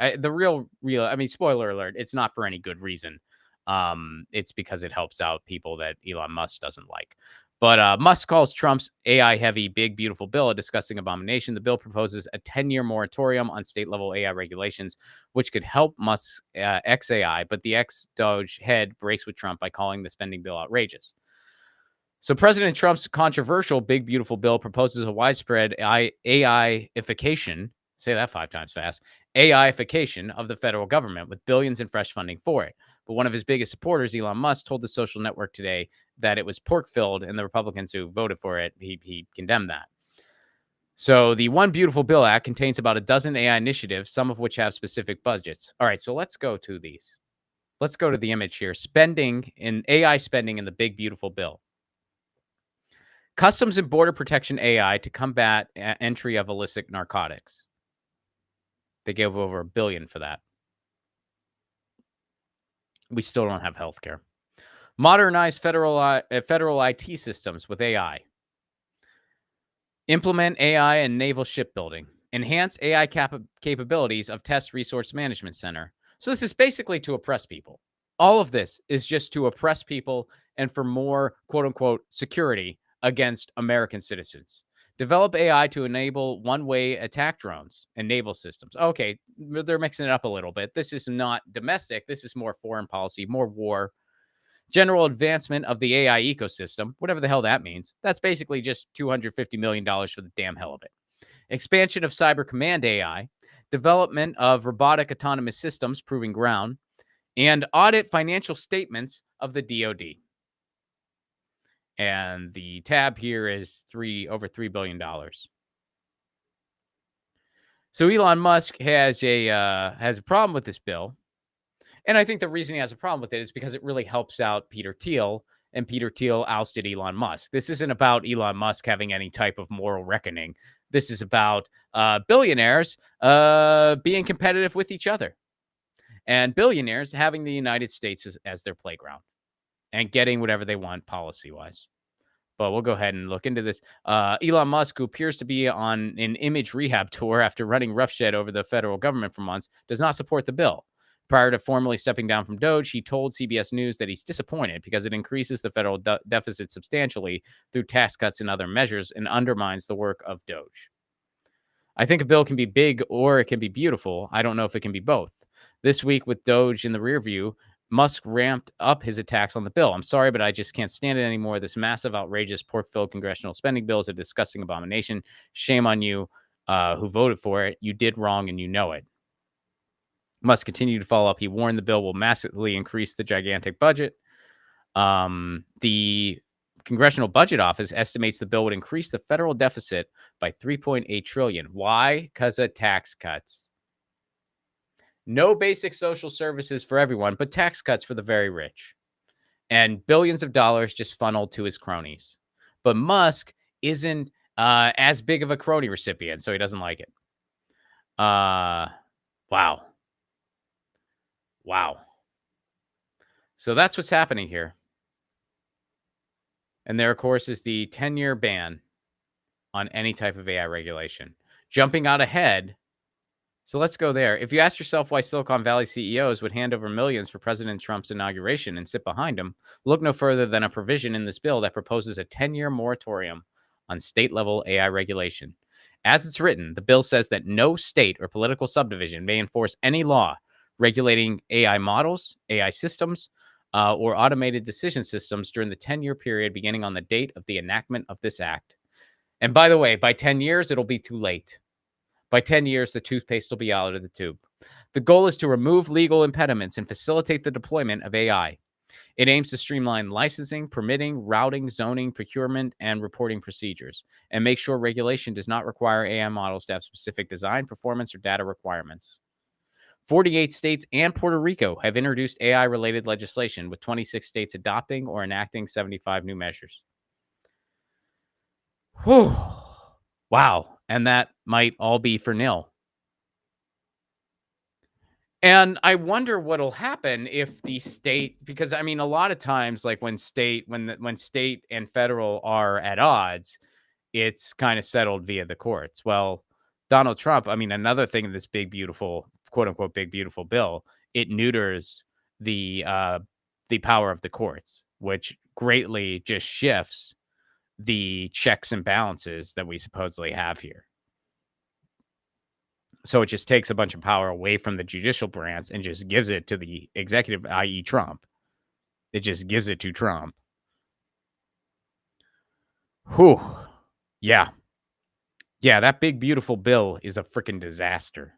Spoiler alert, it's not for any good reason. It's because it helps out people that Elon Musk doesn't like. But Musk calls Trump's AI-heavy Big Beautiful Bill a disgusting abomination. The bill proposes a 10-year moratorium on state-level AI regulations, which could help Musk's XAI, but the ex-Doge head breaks with Trump by calling the spending bill outrageous. So President Trump's controversial Big Beautiful Bill proposes a widespread AI-ification, say that 5 times fast, AI-ification of the federal government with billions in fresh funding for it. But one of his biggest supporters, Elon Musk, told the social network today that it was pork-filled, and the Republicans who voted for it, he condemned that. So the One Beautiful Bill Act contains about a dozen AI initiatives, some of which have specific budgets. All right, so let's go to these. Let's go to the image here. AI spending in the Big Beautiful Bill. Customs and Border Protection AI to combat entry of illicit narcotics. They gave over $1 billion for that. We still don't have health care. Modernize federal IT systems with AI. Implement AI in naval shipbuilding. Enhance AI capabilities of Test Resource Management Center. So this is basically to oppress people. All of this is just to oppress people and for more, quote-unquote, security against American citizens. Develop AI to enable one-way attack drones and naval systems. Okay, they're mixing it up a little bit. This is not domestic. This is more foreign policy, more war. General advancement of the AI ecosystem, whatever the hell that means. That's basically just $250 million for the damn hell of it. Expansion of Cyber Command AI. Development of robotic autonomous systems, proving ground. And audit financial statements of the DoD. And the tab here is over $3 billion. So Elon Musk has a problem with this bill. And I think the reason he has a problem with it is because it really helps out Peter Thiel, and Peter Thiel ousted Elon Musk. This isn't about Elon Musk having any type of moral reckoning. This is about billionaires being competitive with each other and billionaires having the United States as their playground and getting whatever they want policy-wise. But we'll go ahead and look into this. Elon Musk, who appears to be on an image rehab tour after running roughshod over the federal government for months, does not support the bill. Prior to formally stepping down from Doge, he told CBS News that he's disappointed because it increases the federal deficit substantially through tax cuts and other measures and undermines the work of Doge. I think a bill can be big or it can be beautiful. I don't know if it can be both. This week, with Doge in the rear view, Musk ramped up his attacks on the bill. I'm sorry, but I just can't stand it anymore. This massive, outrageous, pork-filled congressional spending bill is a disgusting abomination. Shame on you who voted for it. You did wrong and you know it. Musk continued to follow up. He warned the bill will massively increase the gigantic budget. The Congressional Budget Office estimates the bill would increase the federal deficit by $3.8 trillion. Why? Because of tax cuts. No basic social services for everyone, but tax cuts for the very rich. And billions of dollars just funneled to his cronies. But Musk isn't as big of a crony recipient, so he doesn't like it. Wow. So that's what's happening here. And there, of course, is the 10-year ban on any type of AI regulation. Jumping out ahead. So let's go there. If you ask yourself why Silicon Valley CEOs would hand over millions for President Trump's inauguration and sit behind him, look no further than a provision in this bill that proposes a 10-year moratorium on state-level AI regulation. As it's written, the bill says that no state or political subdivision may enforce any law regulating AI models, AI systems, or automated decision systems during the 10-year period beginning on the date of the enactment of this act. And by the way, by 10 years, it'll be too late. By 10 years, the toothpaste will be out of the tube. The goal is to remove legal impediments and facilitate the deployment of AI. It aims to streamline licensing, permitting, routing, zoning, procurement, and reporting procedures, and make sure regulation does not require AI models to have specific design, performance, or data requirements. 48 states and Puerto Rico have introduced AI-related legislation, with 26 states adopting or enacting 75 new measures. Whew. Wow. And that might all be for nil. And I wonder what'll happen if the state, because I mean, a lot of times, like when state and federal are at odds, it's kind of settled via the courts. Well, Donald Trump, I mean, another thing in this big, beautiful, quote unquote, big, beautiful bill, it neuters the power of the courts, which greatly just shifts the checks and balances that we supposedly have here. So it just takes a bunch of power away from the judicial branch and just gives it to the executive, i.e. Trump. It just gives it to Trump. Whew. Yeah. Yeah, that big, beautiful bill is a freaking disaster.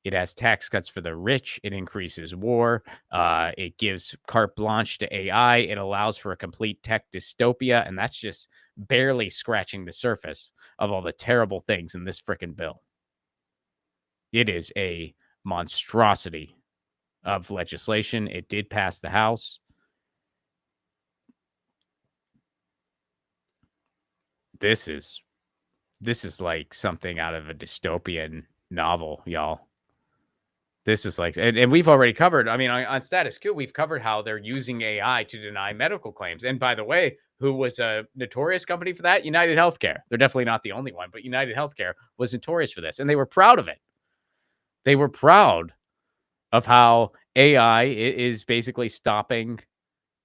It has tax cuts for the rich. It increases war. It gives carte blanche to AI. It allows for a complete tech dystopia. And that's just barely scratching the surface of all the terrible things in this freaking bill. It is a monstrosity of legislation. It did pass the House. This is like something out of a dystopian novel, y'all. This is like, and we've already covered, I mean, on Status Coup, we've covered how they're using AI to deny medical claims. And by the way, who was a notorious company for that? United Healthcare. They're definitely not the only one, but United Healthcare was notorious for this. And they were proud of it. They were proud of how AI is basically stopping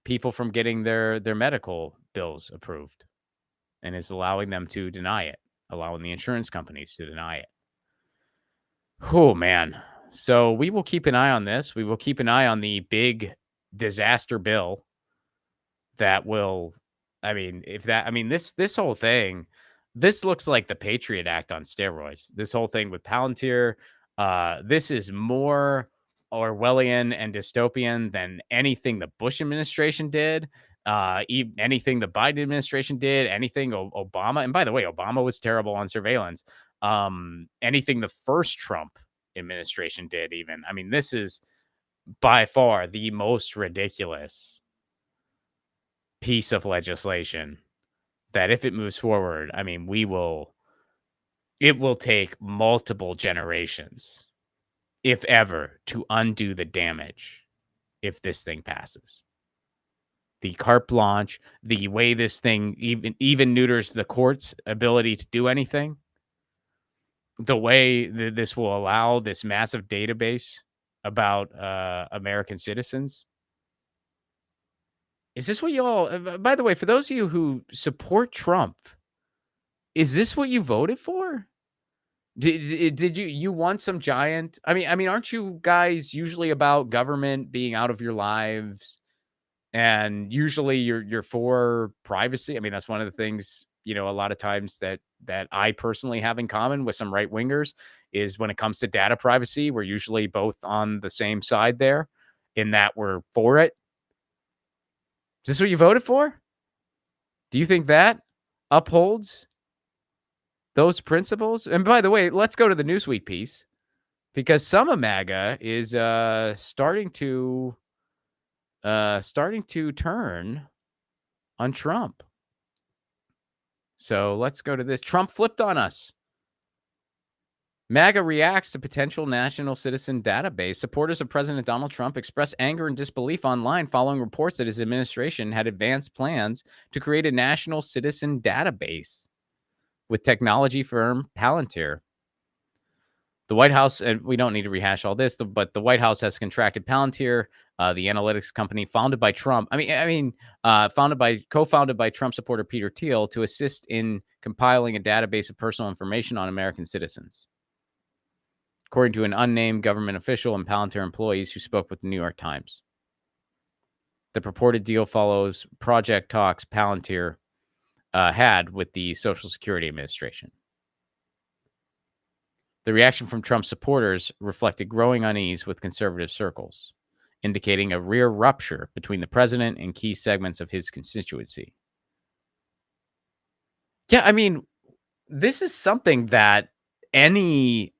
people from getting their medical bills approved and is allowing them to deny it, allowing the insurance companies to deny it. Oh, man. So we will keep an eye on this. We will keep an eye on the big disaster bill that will, I mean, this whole thing, this looks like the Patriot Act on steroids. This whole thing with Palantir, this is more Orwellian and dystopian than anything the Bush administration did, even anything the Biden administration did, anything Obama. And by the way, Obama was terrible on surveillance. Anything the first Trump administration did, even. I mean, this is by far the most ridiculous piece of legislation that if it moves forward, I mean, it will take multiple generations, if ever, to undo the damage if this thing passes. The carte blanche, the way this thing even neuters the court's ability to do anything, the way this will allow this massive database about American citizens. Is this what y'all, by the way, for those of you who support Trump, is this what you voted for? Did you want some giant? I mean, aren't you guys usually about government being out of your lives? And usually you're for privacy. I mean, that's one of the things, a lot of times that I personally have in common with some right wingers is when it comes to data privacy, we're usually both on the same side there in that we're for it. Is this what you voted for? Do you think that upholds those principles? And by the way, let's go to the Newsweek piece because some of MAGA is starting to turn on Trump. So let's go to this. Trump flipped on us. MAGA reacts to potential national citizen database. Supporters of President Donald Trump expressed anger and disbelief online following reports that his administration had advanced plans to create a national citizen database with technology firm Palantir. The White House, and we don't need to rehash all this, but the White House has contracted Palantir, the analytics company founded by Trump. Co-founded by Trump supporter Peter Thiel, to assist in compiling a database of personal information on American citizens, according to an unnamed government official and Palantir employees who spoke with the New York Times. The purported deal follows project talks Palantir had with the Social Security Administration. The reaction from Trump supporters reflected growing unease with conservative circles, indicating a rear rupture between the president and key segments of his constituency. Yeah, I mean, this is something that anybody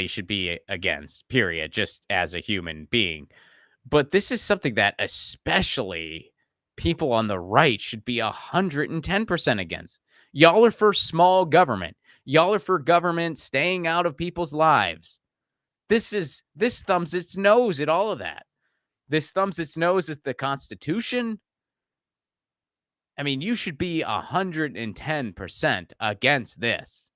should be against, period, just as a human being. But this is something that especially people on the right should be 110% against. Y'all are for small government. Y'all are for government staying out of people's lives. This thumbs its nose at all of that. This thumbs its nose at the Constitution. I mean, you should be 110% against this.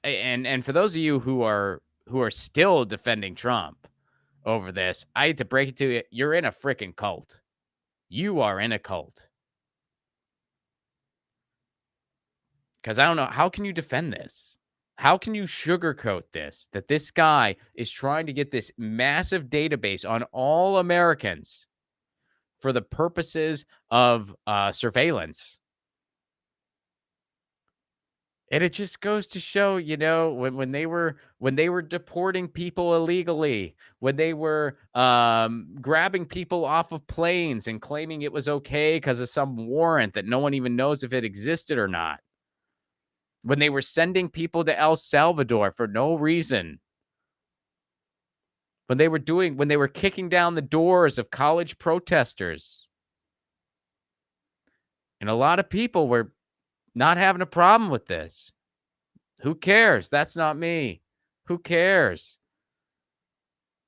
And for those of you who are still defending Trump over this, I hate to break it to you, you're in a freaking cult. You are in a cult. Because I don't know, how can you defend this? How can you sugarcoat this? That this guy is trying to get this massive database on all Americans for the purposes of surveillance. And it just goes to show, when they were deporting people illegally, when they were grabbing people off of planes and claiming it was okay because of some warrant that no one even knows if it existed or not. When they were sending people to El Salvador for no reason. When they were kicking down the doors of college protesters. And a lot of people were not having a problem with this. Who cares? That's not me. Who cares?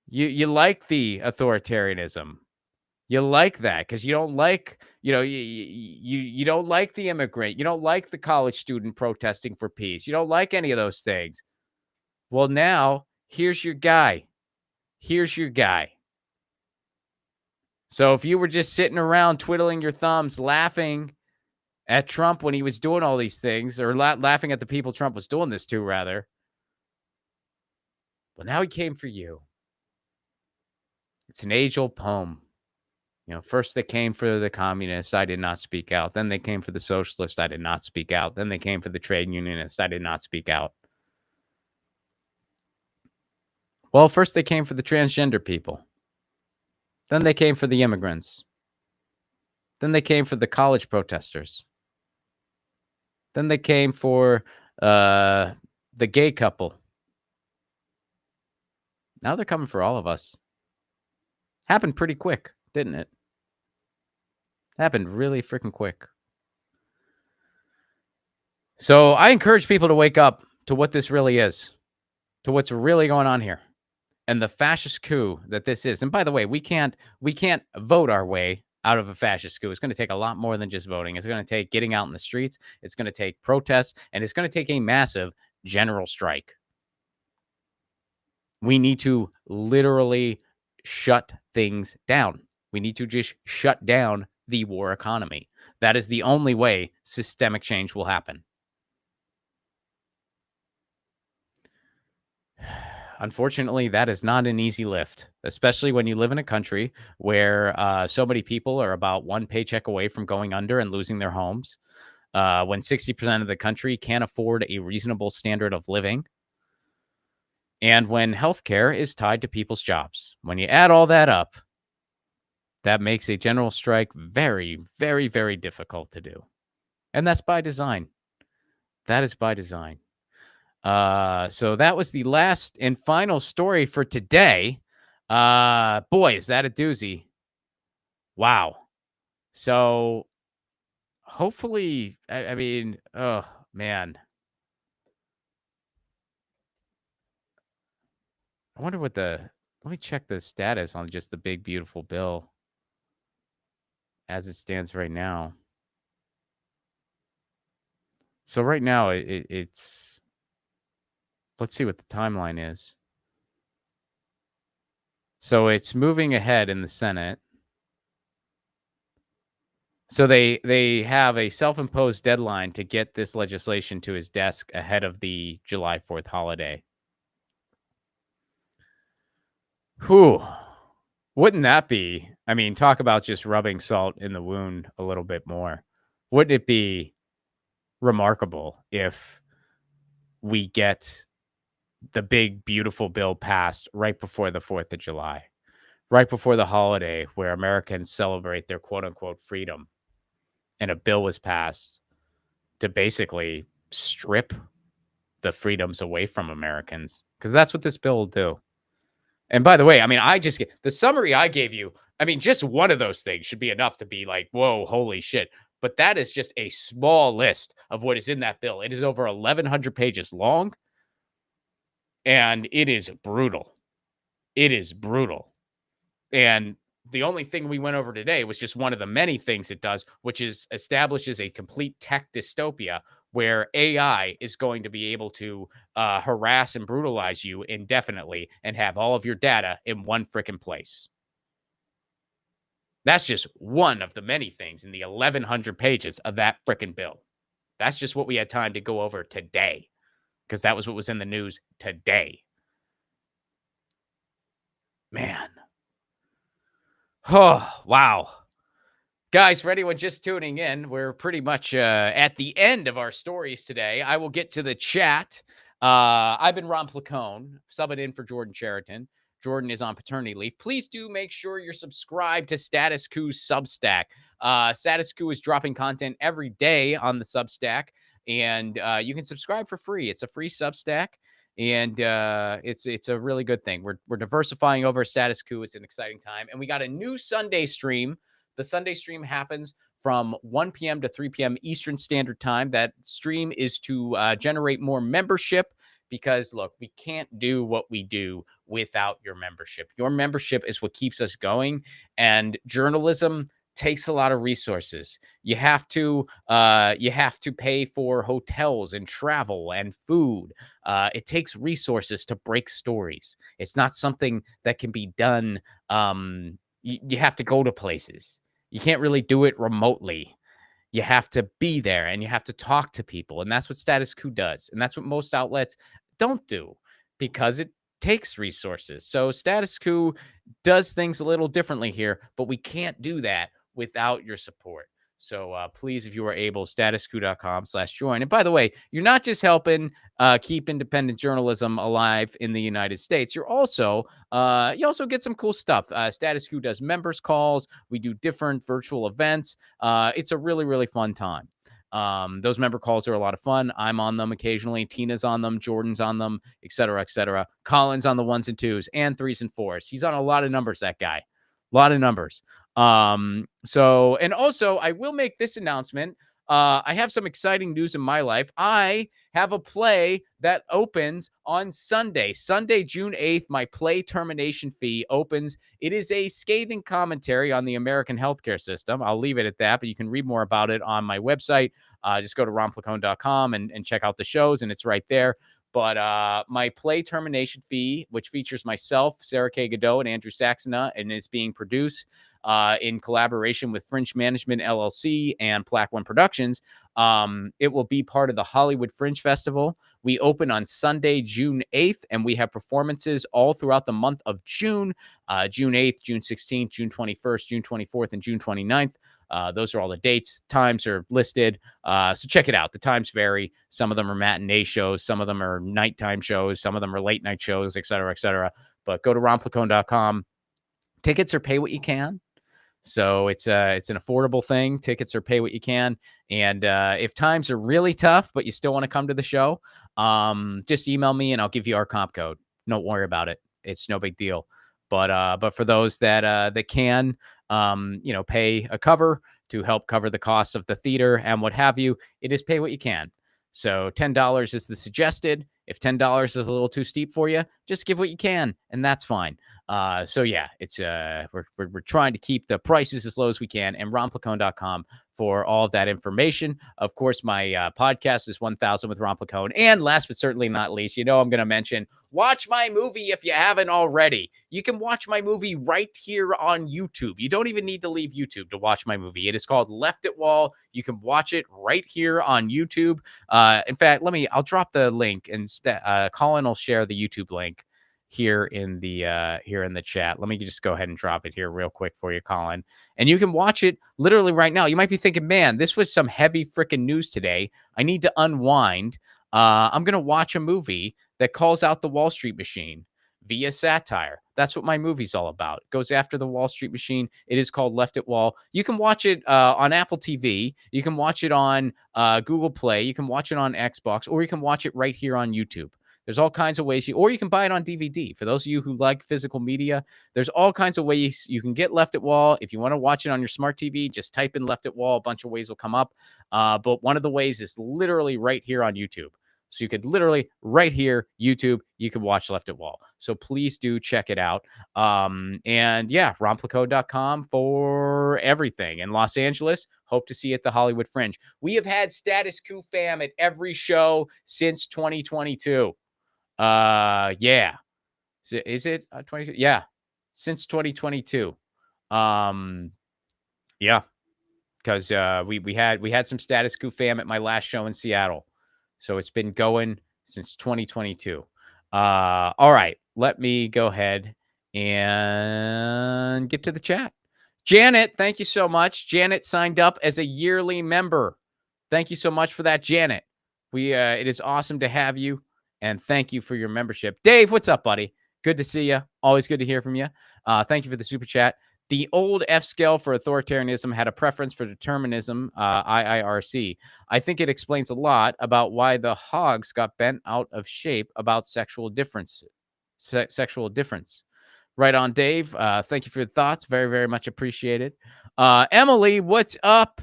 You like the authoritarianism. You like that because you don't like, you don't like the immigrant. You don't like the college student protesting for peace. You don't like any of those things. Well, now here's your guy. Here's your guy. So if you were just sitting around twiddling your thumbs, laughing at Trump when he was doing all these things, or laughing at the people Trump was doing this to, rather, well, now he came for you. It's an age-old poem. First they came for the communists, I did not speak out. Then they came for the socialists, I did not speak out. Then they came for the trade unionists, I did not speak out. Well, first they came for the transgender people. Then they came for the immigrants. Then they came for the college protesters. Then they came for the gay couple. Now they're coming for all of us. Happened pretty quick, didn't it? Happened really freaking quick. So I encourage people to wake up to what this really is, to what's really going on here, and the fascist coup that this is. And by the way, we can't vote our way out of a fascist coup. It's going to take a lot more than just voting. It's going to take getting out in the streets. It's going to take protests, and it's going to take a massive general strike. We need to literally shut things down. We need to just shut down the war economy. That is the only way systemic change will happen. unfortunately, that is not an easy lift, especially when you live in a country where so many people are about one paycheck away from going under and losing their homes. When 60% of the country can't afford a reasonable standard of living, and when healthcare is tied to people's jobs. When you add all that up, that makes a general strike very, very, very difficult to do. And that's by design. That is by design. So that was the last and final story for today. Boy, is that a doozy. Wow. So hopefully, I mean, oh, man. I wonder what let me check the status on just the big, beautiful bill as it stands right now. So right now, it's, let's see what the timeline is. So it's moving ahead in the Senate. So they have a self-imposed deadline to get this legislation to his desk ahead of the July 4th holiday. Whew. Wouldn't that be? I mean, talk about just rubbing salt in the wound a little bit more. Wouldn't it be remarkable if we get the big, beautiful bill passed right before the 4th of July, right before the holiday where Americans celebrate their quote-unquote freedom, and a bill was passed to basically strip the freedoms away from Americans, because that's what this bill will do. And by the way, I mean, the summary I gave you, I mean, just one of those things should be enough to be like, whoa, holy shit. But that is just a small list of what is in that bill. It is over 1,100 pages long, and it is brutal. It is brutal. And the only thing we went over today was just one of the many things it does, which is establishes a complete tech dystopia where AI is going to be able to harass and brutalize you indefinitely and have all of your data in one frickin' place. That's just one of the many things in the 1,100 pages of that frickin' bill. That's just what we had time to go over today, because that was what was in the news today. Man. Oh, wow. Guys, for anyone just tuning in, we're pretty much at the end of our stories today. I will get to the chat. I've been Ron Placone, subbing in for Jordan Cheriton. Jordan is on paternity leave. Please do make sure you're subscribed to Status Coup's Substack. Status Coup is dropping content every day on the Substack, and you can subscribe for free. It's a free Substack. And it's a really good thing. We're diversifying over Status Coup. It's an exciting time. And we got a new Sunday stream. The Sunday stream happens from 1 p.m. to 3 p.m. Eastern Standard Time. That stream is to generate more membership, because, look, we can't do what we do without your membership. Your membership is what keeps us going. And journalism takes a lot of resources. You have to pay for hotels and travel and food. It takes resources to break stories. It's not something that can be done. You have to go to places. You can't really do it remotely. You have to be there, and you have to talk to people. And that's what Status Coup does. And that's what most outlets don't do, because it takes resources. So Status Coup does things a little differently here, but we can't do that without your support. So please, if you are able, statuscoup.com/join. And by the way, you're not just helping keep independent journalism alive in the United States. You also get some cool stuff. Status Coup does members calls. We do different virtual events. It's a really, really fun time. Those member calls are a lot of fun. I'm on them occasionally. Tina's on them. Jordan's on them, et cetera, et cetera. Colin's on the 1s and 2s and 3s and 4s. He's on a lot of numbers, that guy. A lot of numbers. So, and also I will make this announcement. I have some exciting news in my life. I have a play that opens on Sunday, June 8th. My play termination fee opens. It is a scathing commentary on the American healthcare system. I'll leave it at that, but you can read more about it on my website. Just go to ronplacone.com and check out the shows, and it's right there. But my play termination fee, which features myself, Sarah K. Godot, and Andrew Saxena, and is being produced in collaboration with Fringe Management LLC and Placone Productions. It will be part of the Hollywood Fringe Festival. We open on Sunday, June 8th, and we have performances all throughout the month of June, June 8th, June 16th, June 21st, June 24th, and June 29th. Those are all the dates. Times are listed. So check it out. The times vary. Some of them are matinee shows. Some of them are nighttime shows. Some of them are late night shows, et cetera, et cetera. But go to romplacone.com. Tickets are pay what you can. So it's an affordable thing. Tickets are pay what you can. And if times are really tough, but you still want to come to the show, just email me and I'll give you our comp code. Don't worry about it. It's no big deal. But for those that can, pay a cover to help cover the costs of the theater and what have you, it is pay what you can. So $10 is the suggested. If $10 is a little too steep for you, just give what you can, and that's fine. So yeah, it's we're trying to keep the prices as low as we can, and romplacone.com for all of that information. Of course, my podcast is 1000 with Ron Placone. And last but certainly not least, I'm going to mention, watch my movie if you haven't already. You can watch my movie right here on YouTube. You don't even need to leave YouTube to watch my movie. It is called Left at Wall. You can watch it right here on YouTube. In fact, I'll drop the link, and Colin will share the YouTube link here in the chat. Let me just go ahead and drop it here real quick for you, Colin. And you can watch it literally right now. You might be thinking, man, this was some heavy freaking news today. I need to unwind. I'm going to watch a movie that calls out the Wall Street machine via satire. That's what my movie's all about. It goes after the Wall Street machine. It is called Left at Wall. You can watch it on Apple TV. You can watch it on Google Play. You can watch it on Xbox, or you can watch it right here on YouTube. There's all kinds of ways, or you can buy it on DVD. For those of you who like physical media, there's all kinds of ways you can get Left at Wall. If you want to watch it on your smart TV, just type in Left at Wall. A bunch of ways will come up. But one of the ways is literally right here on YouTube. So you could literally right here, YouTube, you can watch Left at Wall. So please do check it out. And yeah, romplacone.com for everything. In Los Angeles, hope to see you at the Hollywood Fringe. We have had Status Coup fam at every show since 2022. Yeah. Is it 22? Yeah. Since 2022. Yeah. Because we had some Status Coup fam at my last show in Seattle. So it's been going since 2022. All right. Let me go ahead and get to the chat. Janet, thank you so much. Janet signed up as a yearly member. Thank you so much for that, Janet. It is awesome to have you. And thank you for your membership. Dave, what's up, buddy? Good to see you. Always good to hear from you. Thank you for the super chat. The old F scale for authoritarianism had a preference for determinism, IIRC. I think it explains a lot about why the hogs got bent out of shape about sexual difference. Right on, Dave. Thank you for your thoughts. Very, very much appreciated. Emily, what's up?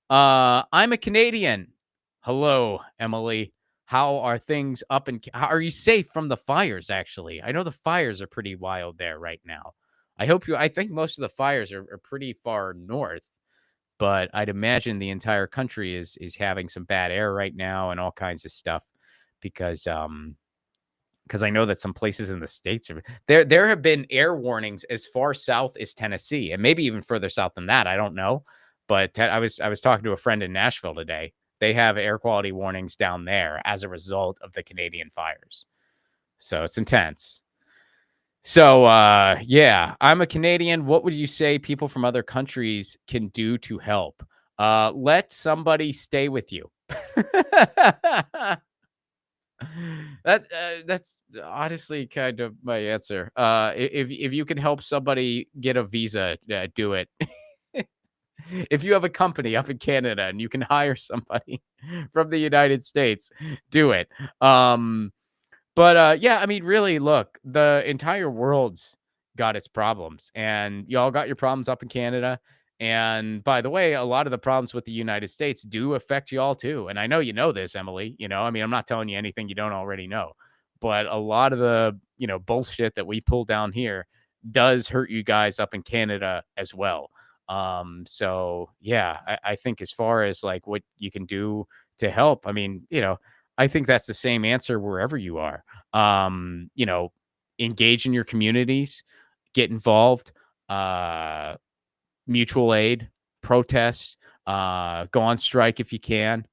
I'm a Canadian. Hello, Emily. How are things up, and how are you safe from the fires? Actually, I know the fires are pretty wild there right now. I think most of the fires are pretty far north, but I'd imagine the entire country is having some bad air right now and all kinds of stuff because I know that some places in the States there have been air warnings as far south as Tennessee, and maybe even further south than that. I don't know, but I was talking to a friend in Nashville today. They have air quality warnings down there as a result of the Canadian fires. So it's intense. So, yeah, I'm a Canadian. What would you say people from other countries can do to help? Let somebody stay with you. That's honestly kind of my answer. If you can help somebody get a visa, do it. If you have a company up in Canada and you can hire somebody from the United States, do it. But yeah, I mean, really, look, the entire world's got its problems, and y'all got your problems up in Canada. And by the way, a lot of the problems with the United States do affect y'all too. And I know you know this, Emily. I mean, I'm not telling you anything you don't already know, but a lot of the, bullshit that we pull down here does hurt you guys up in Canada as well. So yeah, I think as far as like what you can do to help, I mean, I think that's the same answer wherever you are. Engage in your communities, get involved, mutual aid, protest, go on strike if you can.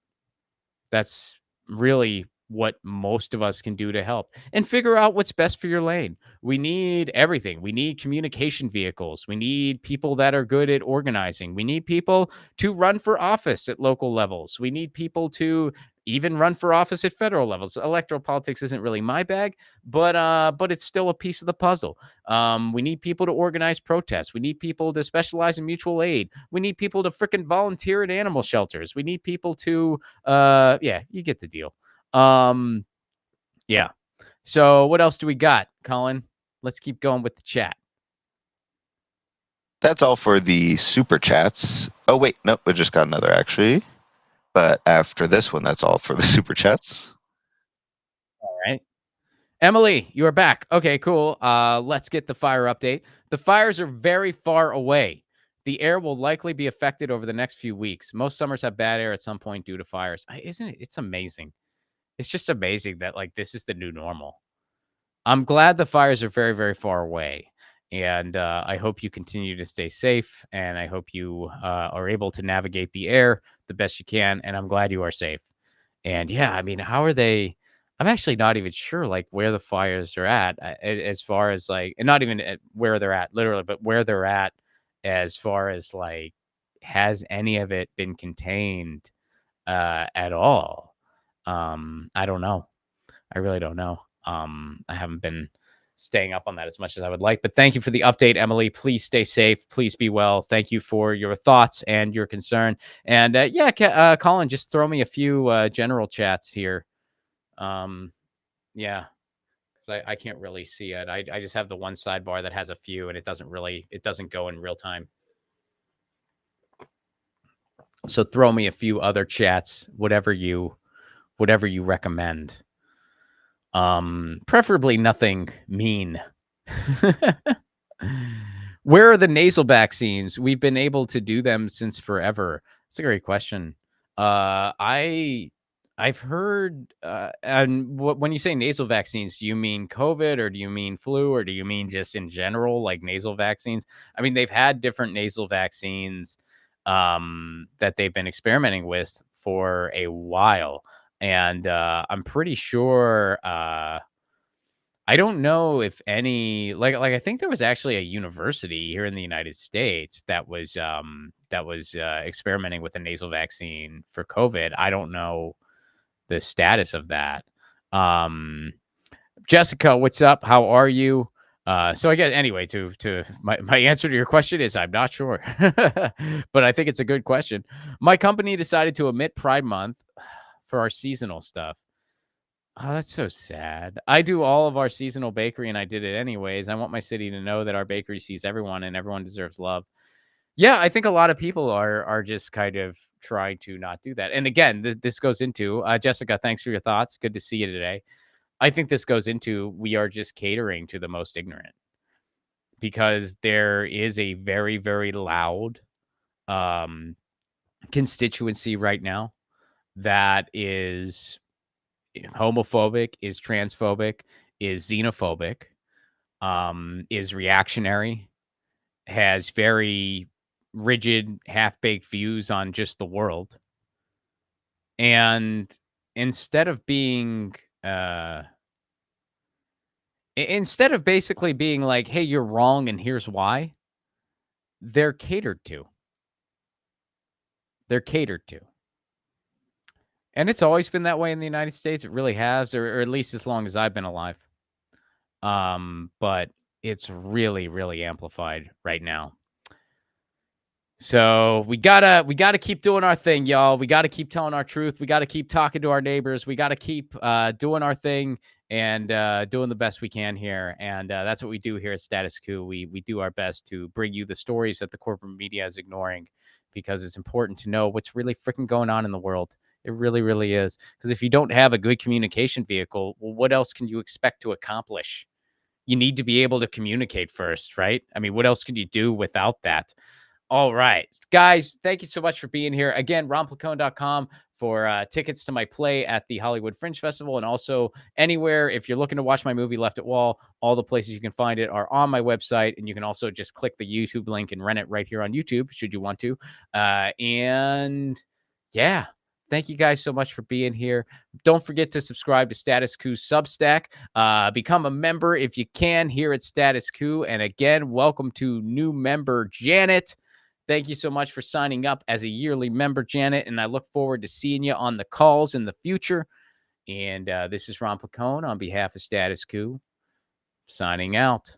That's really what most of us can do to help, and figure out what's best for your lane. We need everything. We need communication vehicles. We need people that are good at organizing. We need people to run for office at local levels. We need people to even run for office at federal levels. Electoral politics isn't really my bag, but it's still a piece of the puzzle. We need people to organize protests. We need people to specialize in mutual aid. We need people to frickin' volunteer at animal shelters. We need people to yeah, you get the deal. Yeah. So what else do we got, Colin? Let's keep going with the chat. That's all for the super chats. Oh wait, nope, we just got another actually. But after this one, that's all for the super chats. All right. Emily, you are back. Okay, cool. Let's get the fire update. The fires are very far away. The air will likely be affected over the next few weeks. Most summers have bad air at some point due to fires. Isn't it? It's amazing. It's just amazing that like this is the new normal. I'm glad the fires are very, very far away. And I hope you continue to stay safe. And I hope you are able to navigate the air the best you can. And I'm glad you are safe. And yeah, I mean, how are they? I'm actually not even sure like where the fires are at as far as like, and not even at where they're at literally, but where they're at as far as like, has any of it been contained at all? I don't know. I really don't know. I haven't been staying up on that as much as I would like, but thank you for the update, Emily. Please stay safe. Please be well. Thank you for your thoughts and your concern. And yeah, Colin, just throw me a few general chats here. Yeah, because I can't really see it. I just have the one sidebar that has a few, and it doesn't go in real time. So throw me a few other chats, whatever you recommend. Preferably nothing mean. Where are the nasal vaccines? We've been able to do them since forever. That's a great question. I've heard, and when you say nasal vaccines, do you mean COVID or do you mean flu or do you mean just in general, like nasal vaccines? I mean, they've had different nasal vaccines that they've been experimenting with for a while. And I'm pretty sure, I don't know if any like I think there was actually a university here in the United States that was experimenting with a nasal vaccine for COVID. I don't know the status of that. Jessica, what's up? How are you? So I guess anyway, to my answer to your question is I'm not sure, but I think it's a good question. My company decided to omit Pride Month for our seasonal stuff. Oh, that's so sad. I do all of our seasonal bakery and I did it anyways. I want my city to know that our bakery sees everyone and everyone deserves love. Yeah, I think a lot of people are just kind of trying to not do that. And again, this goes into Jessica, thanks for your thoughts. Good to see you today. I think this goes into we are just catering to the most ignorant because there is a very, very loud constituency right now that is homophobic, is transphobic, is xenophobic, is reactionary, has very rigid, half-baked views on just the world. And instead of basically being like, hey, you're wrong and here's why, they're catered to. They're catered to. And it's always been that way in the United States. It really has, or at least as long as I've been alive. But it's really, really amplified right now. So we gotta keep doing our thing, y'all. We gotta keep telling our truth. We gotta keep talking to our neighbors. We gotta keep doing our thing and doing the best we can here. And that's what we do here at Status Coup. We do our best to bring you the stories that the corporate media is ignoring, because it's important to know what's really freaking going on in the world. It really, really is. Because if you don't have a good communication vehicle, well, what else can you expect to accomplish? You need to be able to communicate first, right? I mean, what else can you do without that? All right, guys, thank you so much for being here. Again, ronplacone.com for tickets to my play at the Hollywood Fringe Festival, and also anywhere. If you're looking to watch my movie Left at Wall, all the places you can find it are on my website, and you can also just click the YouTube link and rent it right here on YouTube, should you want to. And yeah, thank you guys so much for being here. Don't forget to subscribe to Status Coup Substack. Become a member if you can here at Status Coup. And again, welcome to new member Janet. Thank you so much for signing up as a yearly member, Janet, and I look forward to seeing you on the calls in the future. And this is Ron Placone on behalf of Status Coup, signing out.